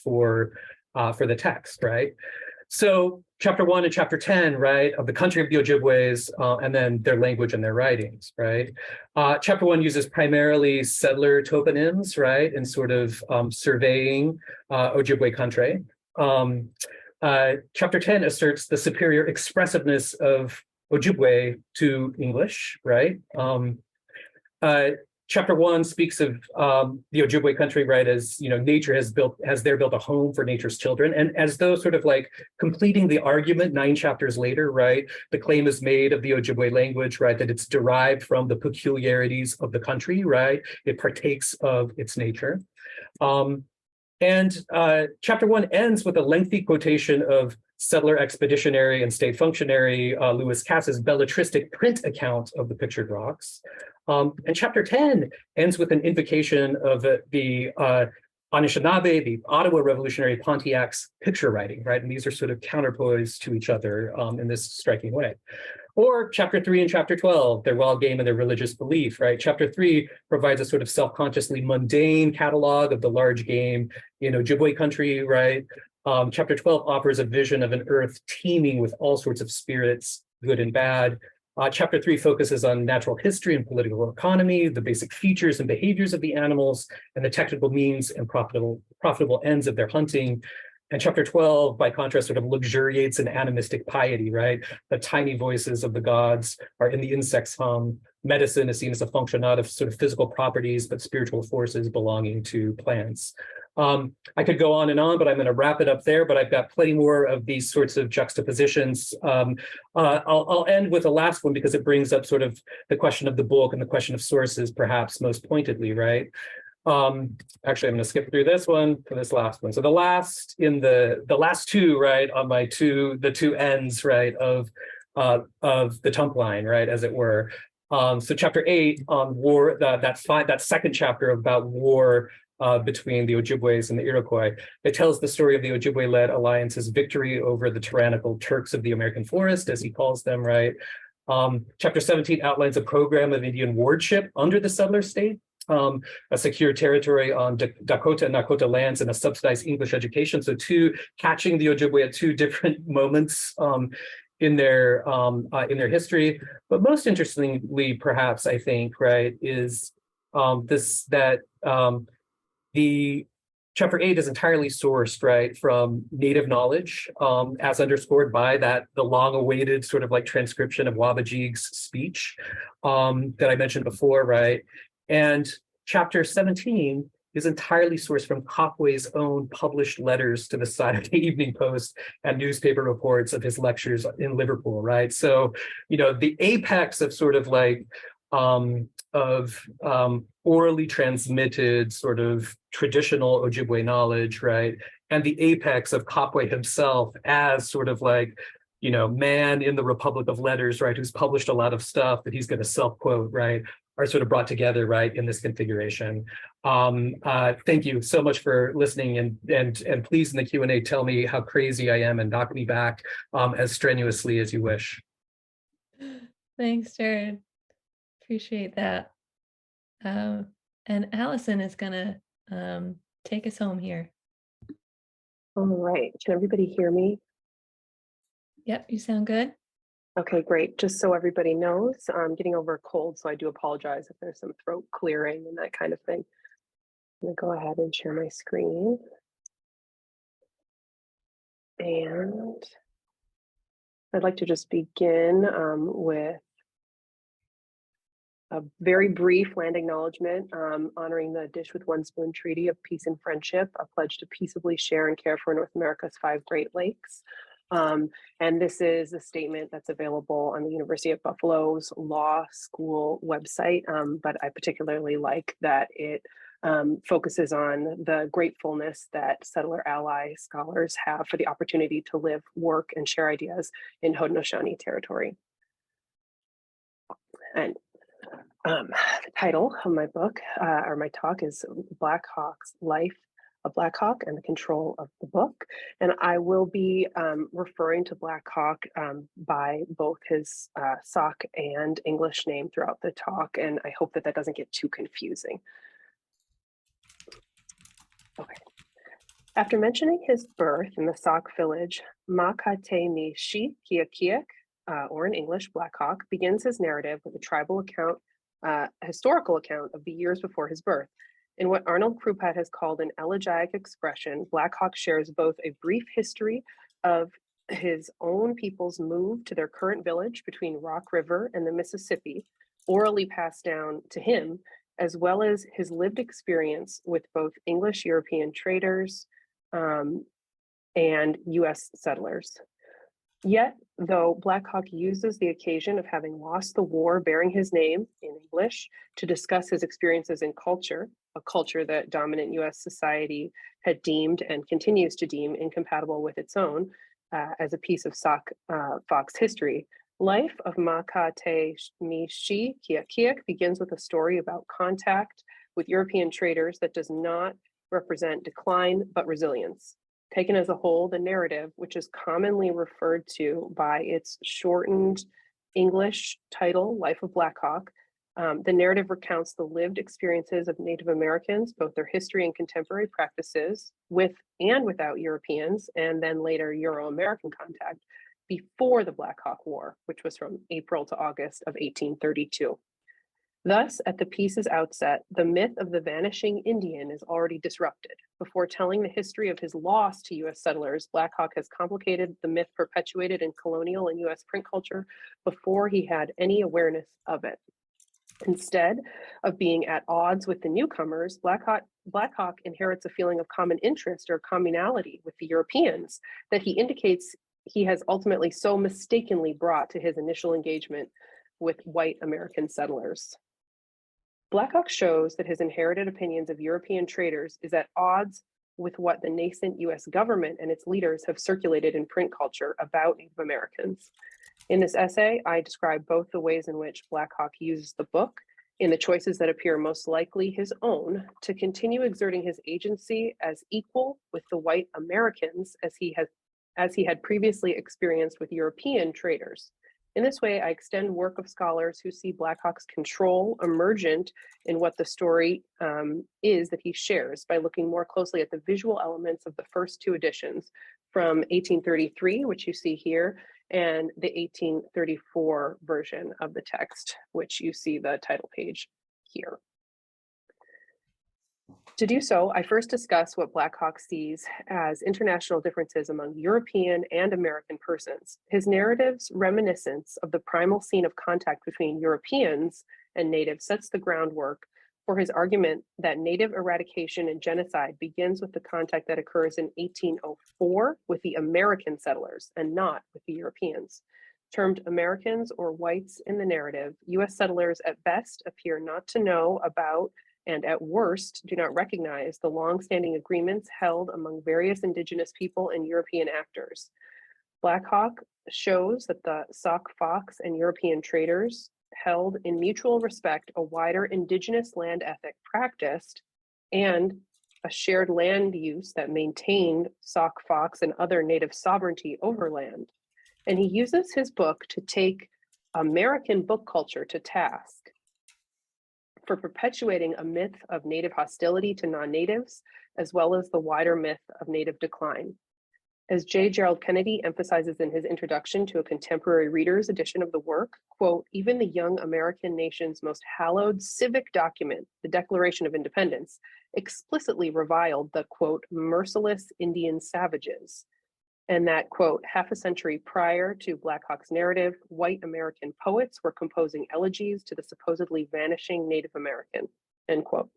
for the text, right? So chapter 1 and chapter 10, right, of the country of the Ojibways, and then their language and their writings, right? Chapter 1 uses primarily settler toponyms, right, and sort of surveying Ojibwe country. Chapter 10 asserts the superior expressiveness of Ojibwe to English, right? Chapter 1 speaks of the Ojibwe country, right, as nature has built a home for nature's children, and as though sort of like completing the argument 9 chapters later, right, the claim is made of the Ojibwe language, right, that it's derived from the peculiarities of the country, right, it partakes of its nature. Chapter 1 ends with a lengthy quotation of settler expeditionary and state functionary Lewis Cass's belletristic print account of the pictured rocks. And chapter 10 ends with an invocation of the Anishinaabe, the Ottawa Revolutionary Pontiac's picture writing, right? And these are sort of counterpoised to each other in this striking way. Or chapter 3 and chapter 12, their wild game and their religious belief, right? Chapter 3 provides a sort of self-consciously mundane catalog of the large game in Ojibwe country, right? Chapter 12 offers a vision of an earth teeming with all sorts of spirits, good and bad. Chapter 3 focuses on natural history and political economy, the basic features and behaviors of the animals, and the technical means and profitable ends of their hunting. And chapter 12, by contrast, sort of luxuriates in animistic piety, right? The tiny voices of the gods are in the insect's hum. Medicine is seen as a function not of sort of physical properties, but spiritual forces belonging to plants. I could go on, but I'm going to wrap it up there, but I've got plenty more of these sorts of juxtapositions. I'll end with the last one because it brings up sort of the question of the book and the question of sources, perhaps most pointedly, right? Actually, I'm going to skip through this one to this last one. So the last two, right, on the two ends, right, of the tump line, right, as it were. So chapter 8 on war, that second chapter about war between the Ojibways and the Iroquois. It tells the story of the Ojibwe-led alliance's victory over the tyrannical Turks of the American forest, as he calls them, right? Chapter 17 outlines a program of Indian wardship under the settler state, a secure territory on Dakota and Nakota lands, and a subsidized English education. So catching the Ojibwe at two different moments in their history. But most interestingly, perhaps, I think, right, is the chapter 8 is entirely sourced, right, from native knowledge, as underscored by the long-awaited sort of like transcription of Wabajig's speech that I mentioned before, right? And chapter 17 is entirely sourced from Copway's own published letters to the Saturday Evening Post and newspaper reports of his lectures in Liverpool, right? So, the apex of sort of like orally transmitted sort of traditional Ojibwe knowledge, right? And the apex of Copway himself as sort of like, man in the Republic of Letters, right? Who's published a lot of stuff that he's going to self-quote, right? Are sort of brought together, right, in this configuration. Thank you so much for listening, and please in the Q&A tell me how crazy I am and knock me back as strenuously as you wish. Thanks, Jared. Appreciate that. And Allison is gonna take us home here. All right, can everybody hear me? Yep, you sound good. Okay, great. Just so everybody knows, I'm getting over a cold, so I do apologize if there's some throat clearing and that kind of thing. I'm gonna go ahead and share my screen. And I'd like to just begin with a very brief land acknowledgement honoring the Dish with One Spoon Treaty of Peace and Friendship, a pledge to peaceably share and care for North America's 5 Great Lakes. And this is a statement that's available on the University of Buffalo's law school website, but I particularly like that it focuses on the gratefulness that settler ally scholars have for the opportunity to live, work, and share ideas in Haudenosaunee territory. And the title of my book, or my talk, is Black Hawk's Life, a Black Hawk and the Control of the Book. And I will be referring to Black Hawk by both his Sauk and English name throughout the talk, and I hope that doesn't get too confusing. Okay. After mentioning his birth in the Sauk village, Makate Shi Kiakiak, or in English, Black Hawk, begins his narrative with a tribal account, historical account of the years before his birth. In what Arnold Krupat has called an elegiac expression, Black Hawk shares both a brief history of his own people's move to their current village between Rock River and the Mississippi, orally passed down to him, as well as his lived experience with both English European traders and US settlers. Yet, though Black Hawk uses the occasion of having lost the war bearing his name in English to discuss his experiences in culture, a culture that dominant US society had deemed and continues to deem incompatible with its own as a piece of Fox history, Life of Makate Mishi Kiakiak begins with a story about contact with European traders that does not represent decline, but resilience. Taken as a whole, the narrative, which is commonly referred to by its shortened English title, Life of Black Hawk, the narrative recounts the lived experiences of Native Americans, both their history and contemporary practices with and without Europeans, and then later Euro-American contact, before the Black Hawk War, which was from April to August of 1832. Thus, at the piece's outset, the myth of the vanishing Indian is already disrupted. Before telling the history of his loss to US settlers, Black Hawk has complicated the myth perpetuated in colonial and US print culture before he had any awareness of it. Instead of being at odds with the newcomers, Black Hawk inherits a feeling of common interest or communality with the Europeans that he indicates he has ultimately so mistakenly brought to his initial engagement with white American settlers. Black Hawk shows that his inherited opinions of European traders is at odds with what the nascent US government and its leaders have circulated in print culture about Native Americans. In this essay, I describe both the ways in which Black Hawk uses the book in the choices that appear most likely his own to continue exerting his agency as equal with the white Americans as he had previously experienced with European traders. In this way, I extend work of scholars who see Black Hawk's control emergent in what the story is that he shares by looking more closely at the visual elements of the first two editions from 1833, which you see here, and the 1834 version of the text, which you see the title page here. To do so, I first discuss what Black Hawk sees as international differences among European and American persons. His narrative's reminiscence of the primal scene of contact between Europeans and natives sets the groundwork for his argument that native eradication and genocide begins with the contact that occurs in 1804 with the American settlers and not with the Europeans. Termed Americans or whites in the narrative, US settlers at best appear not to know about and at worst do not recognize the long-standing agreements held among various indigenous people and European actors. Black Hawk shows that the Sauk Fox and European traders held in mutual respect a wider indigenous land ethic practiced and a shared land use that maintained Sauk Fox and other native sovereignty over land. And he uses his book to take American book culture to task for perpetuating a myth of native hostility to non-natives, as well as the wider myth of native decline. As J. Gerald Kennedy emphasizes in his introduction to a contemporary reader's edition of the work, quote, even the young American nation's most hallowed civic document, the Declaration of Independence, explicitly reviled the, quote, merciless Indian savages. And that, quote, half a century prior to Black Hawk's narrative, white American poets were composing elegies to the supposedly vanishing Native American, end quote.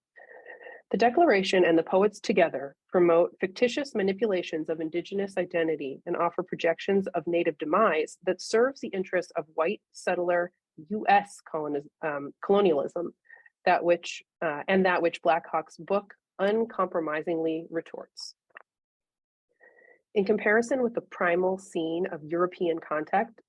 The Declaration and the poets together promote fictitious manipulations of indigenous identity and offer projections of Native demise that serves the interests of white settler US colonialism, that which Black Hawk's book uncompromisingly retorts. In comparison with the primal scene of European contact,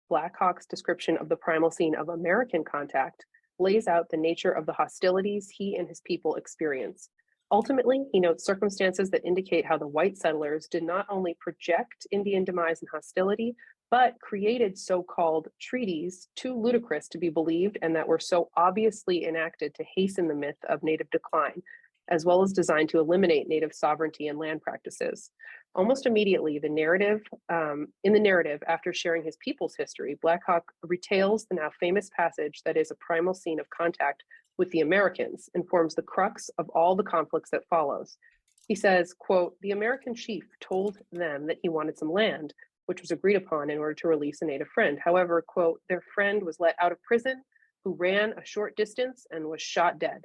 Black Hawk's description of the primal scene of American contact lays out the nature of the hostilities he and his people experience. Ultimately, he notes circumstances that indicate how the white settlers did not only project Indian demise and hostility, but created so-called treaties too ludicrous to be believed and that were so obviously enacted to hasten the myth of native decline, as well as designed to eliminate native sovereignty and land practices. Almost immediately, in the narrative, after sharing his people's history, Black Hawk retails the now famous passage that is a primal scene of contact with the Americans and forms the crux of all the conflicts that follows. He says, quote, the American chief told them that he wanted some land, which was agreed upon in order to release a native friend. However, quote, their friend was let out of prison, who ran a short distance and was shot dead.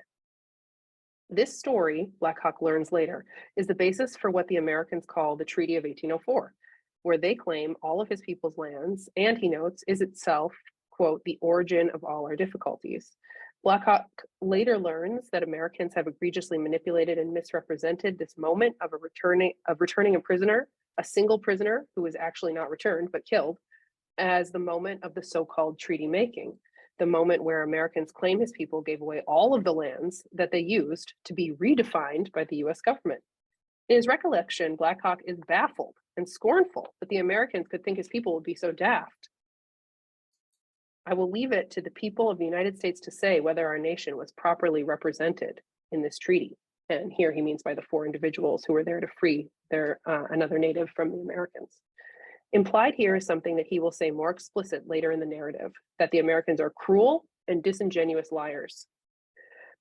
This story, Black Hawk learns later, is the basis for what the Americans call the Treaty of 1804, where they claim all of his people's lands, and he notes, is itself, quote, the origin of all our difficulties. Black Hawk later learns that Americans have egregiously manipulated and misrepresented this moment of returning a prisoner, a single prisoner who was actually not returned but killed, as the moment of the so-called treaty making. The moment where Americans claim his people gave away all of the lands that they used to be redefined by the US government. In his recollection, Black Hawk is baffled and scornful that the Americans could think his people would be so daft. I will leave it to the people of the United States to say whether our nation was properly represented in this treaty. And here he means by the 4 individuals who were there to free another native from the Americans. Implied here is something that he will say more explicit later in the narrative, that the Americans are cruel and disingenuous liars.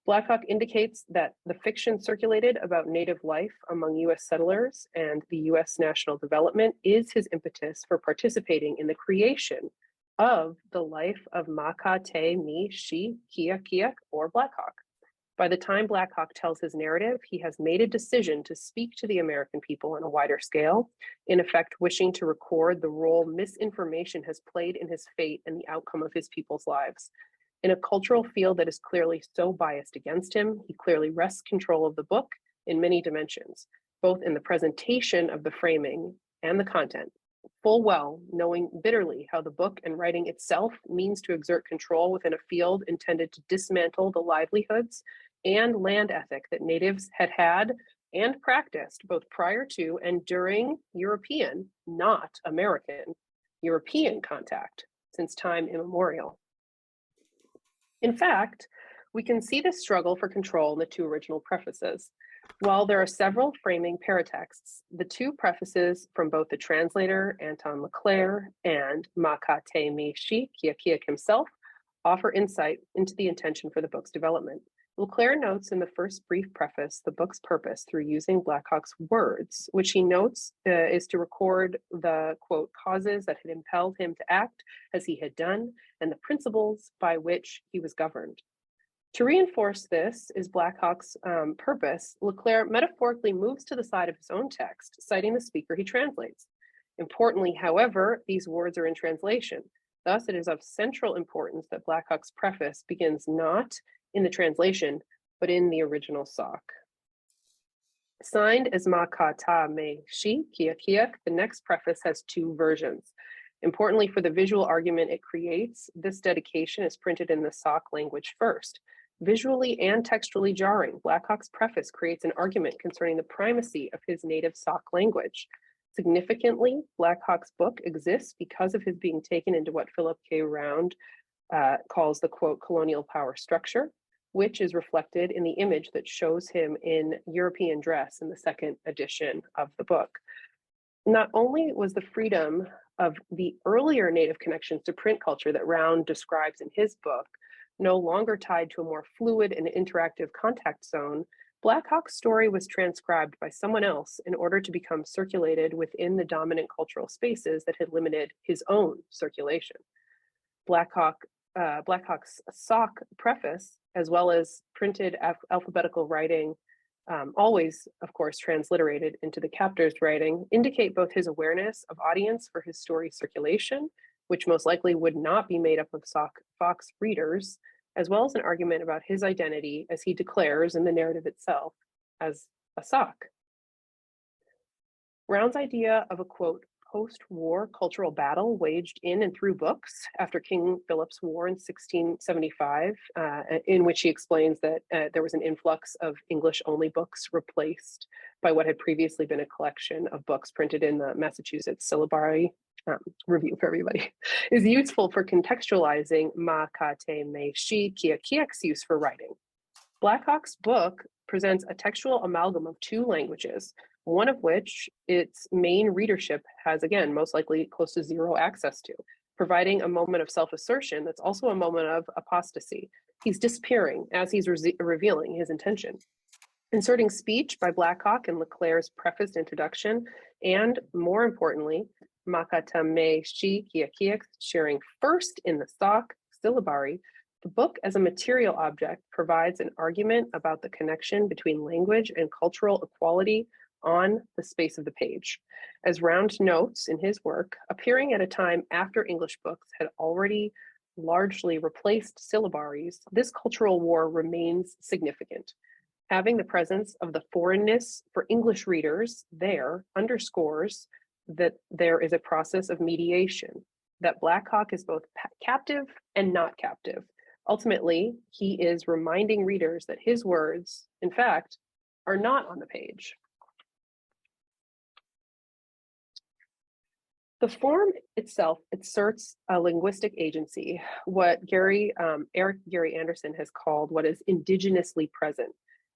Blackhawk indicates that the fiction circulated about Native life among US settlers and the US national development is his impetus for participating in the creation of the life of Maka Te Mi Shi Kia Kiak, or Blackhawk. By the time Blackhawk tells his narrative, he has made a decision to speak to the American people on a wider scale, in effect wishing to record the role misinformation has played in his fate and the outcome of his people's lives. In a cultural field that is clearly so biased against him, he clearly wrests control of the book in many dimensions, both in the presentation of the framing and the content, full well knowing bitterly how the book and writing itself means to exert control within a field intended to dismantle the livelihoods and land ethic that natives had had and practiced both prior to and during European, not American, European contact since time immemorial. In fact, we can see this struggle for control in the two original prefaces. While there are several framing paratexts, the two prefaces from both the translator, Anton Leclerc, and Maka Te Mi Shi Kiakiak himself offer insight into the intention for the book's development. Leclerc notes in the first brief preface the book's purpose through using Blackhawk's words, which he notes is to record the, quote, causes that had impelled him to act as he had done and the principles by which he was governed. To reinforce this is Blackhawk's purpose, Leclerc metaphorically moves to the side of his own text, citing the speaker he translates. Importantly, however, these words are in translation. Thus, it is of central importance that Blackhawk's preface begins not in the translation, but in the original SoC. Signed as Maka Ta Me Shi Kiakiak, the next preface has two versions. Importantly, for the visual argument it creates, this dedication is printed in the SoC language first. Visually and textually jarring, Blackhawk's preface creates an argument concerning the primacy of his native SoC language. Significantly, Blackhawk's book exists because of his being taken into what Philip K. Round calls the, quote, colonial power structure, which is reflected in the image that shows him in European dress in the second edition of the book. Not only was the freedom of the earlier native connections to print culture that Round describes in his book no longer tied to a more fluid and interactive contact zone, Blackhawk's story was transcribed by someone else in order to become circulated within the dominant cultural spaces that had limited his own circulation. Blackhawk's SoC preface, as well as printed alphabetical writing, always, of course, transliterated into the captor's writing, indicate both his awareness of audience for his story circulation, which most likely would not be made up of Fox readers, as well as an argument about his identity as he declares in the narrative itself as a SoC. Round's idea of a, quote, post-war cultural battle waged in and through books after King Philip's War in 1675, in which he explains that there was an influx of English-only books replaced by what had previously been a collection of books printed in the Massachusetts syllabary. Review for everybody, is useful for contextualizing Ma Ka Te Me Shi Kia Kiek's use for writing. Blackhawk's book presents a textual amalgam of two languages, one of which its main readership has, again, most likely close to zero access to, providing a moment of self-assertion that's also a moment of apostasy. He's disappearing as he's revealing his intention. Inserting speech by Blackhawk in Leclerc's prefaced introduction, and more importantly, Makata Me Shi Kiakiak sharing first in the SoC syllabary, the book as a material object provides an argument about the connection between language and cultural equality on the space of the page. As Round notes in his work, appearing at a time after English books had already largely replaced syllabaries, this cultural war remains significant. Having the presence of the foreignness for English readers there underscores that there is a process of mediation, that Blackhawk is both captive and not captive. Ultimately, he is reminding readers that his words, in fact, are not on the page. The form itself asserts a linguistic agency, what Eric Gary Anderson has called what is indigenously present.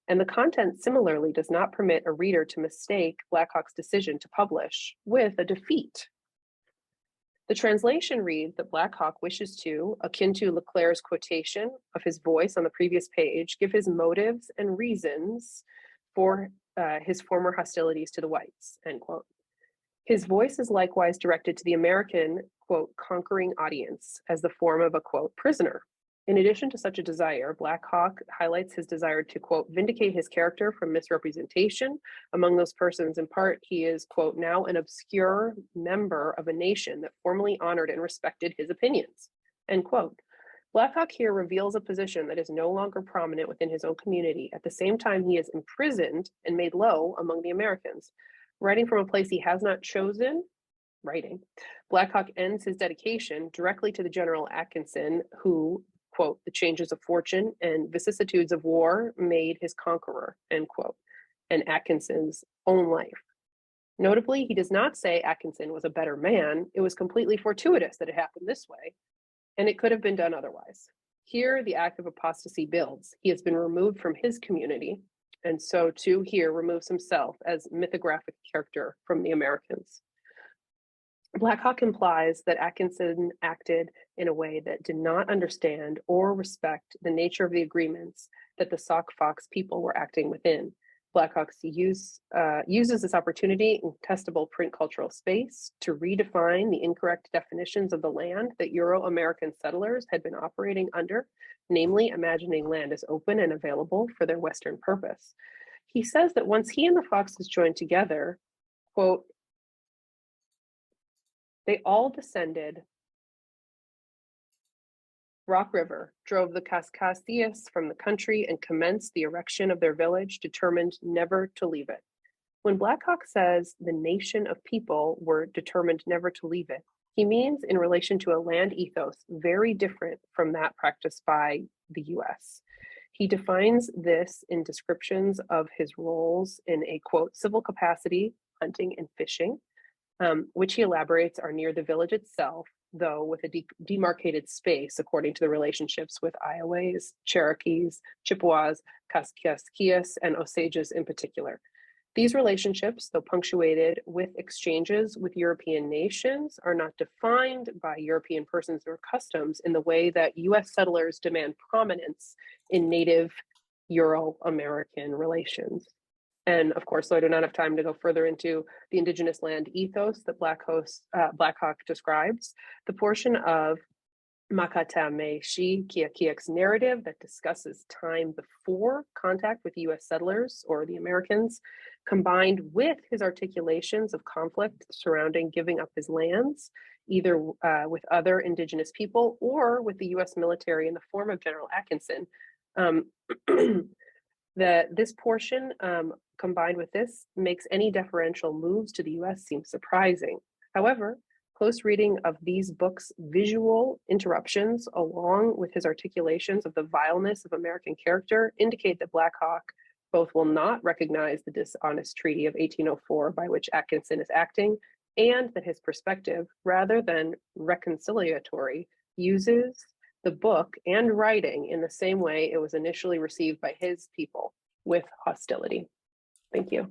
And the content similarly does not permit a reader to mistake Blackhawk's decision to publish with a defeat. The translation reads that Black Hawk wishes to, akin to Leclerc's quotation of his voice on the previous page, give his motives and reasons for his former hostilities to the whites, end quote. His voice is likewise directed to the American, quote, conquering audience as the form of a, quote, prisoner. In addition to such a desire, Black Hawk highlights his desire to, quote, vindicate his character from misrepresentation among those persons. In part, he is, quote, now an obscure member of a nation that formerly honored and respected his opinions, end quote. Black Hawk here reveals a position that is no longer prominent within his own community. At the same time, he is imprisoned and made low among the Americans. Writing from a place he has not chosen, Black Hawk ends his dedication directly to the General Atkinson, who, quote, the changes of fortune and vicissitudes of war made his conqueror, end quote, and Atkinson's own life. Notably, he does not say Atkinson was a better man. It was completely fortuitous that it happened this way, and it could have been done otherwise. Here, the act of apostasy builds. He has been removed from his community, and so too here removes himself as mythographic character from the Americans. Black Hawk implies that Atkinson acted in a way that did not understand or respect the nature of the agreements that the Sauk Fox people were acting within. Black Hawk uses this opportunity in testable print cultural space to redefine the incorrect definitions of the land that Euro-American settlers had been operating under, namely imagining land as open and available for their Western purpose. He says that once he and the Foxes joined together, quote, they all descended Rock River, drove the Kaskaskias from the country, and commenced the erection of their village, determined never to leave it. When Black Hawk says the nation of people were determined never to leave it, he means in relation to a land ethos very different from that practiced by the US. He defines this in descriptions of his roles in a, quote, civil capacity, hunting and fishing, which he elaborates are near the village itself, though with a demarcated space according to the relationships with Ioways, Cherokees, Chippewas, Kaskaskias, and Osages in particular. These relationships, though punctuated with exchanges with European nations, are not defined by European persons or customs in the way that US settlers demand prominence in native Euro-American relations. And of course, so I do not have time to go further into the indigenous land ethos that Black Hawk describes. The portion of Makatameshi Kiakiak's narrative that discusses time before contact with US settlers or the Americans, combined with his articulations of conflict surrounding giving up his lands, either with other indigenous people or with the US military in the form of General Atkinson, this portion combined with this makes any deferential moves to the US seem surprising. However, close reading of these books' visual interruptions, along with his articulations of the vileness of American character, indicate that Black Hawk both will not recognize the dishonest treaty of 1804 by which Atkinson is acting, and that his perspective, rather than reconciliatory, uses the book and writing in the same way it was initially received by his people, with hostility. Thank you.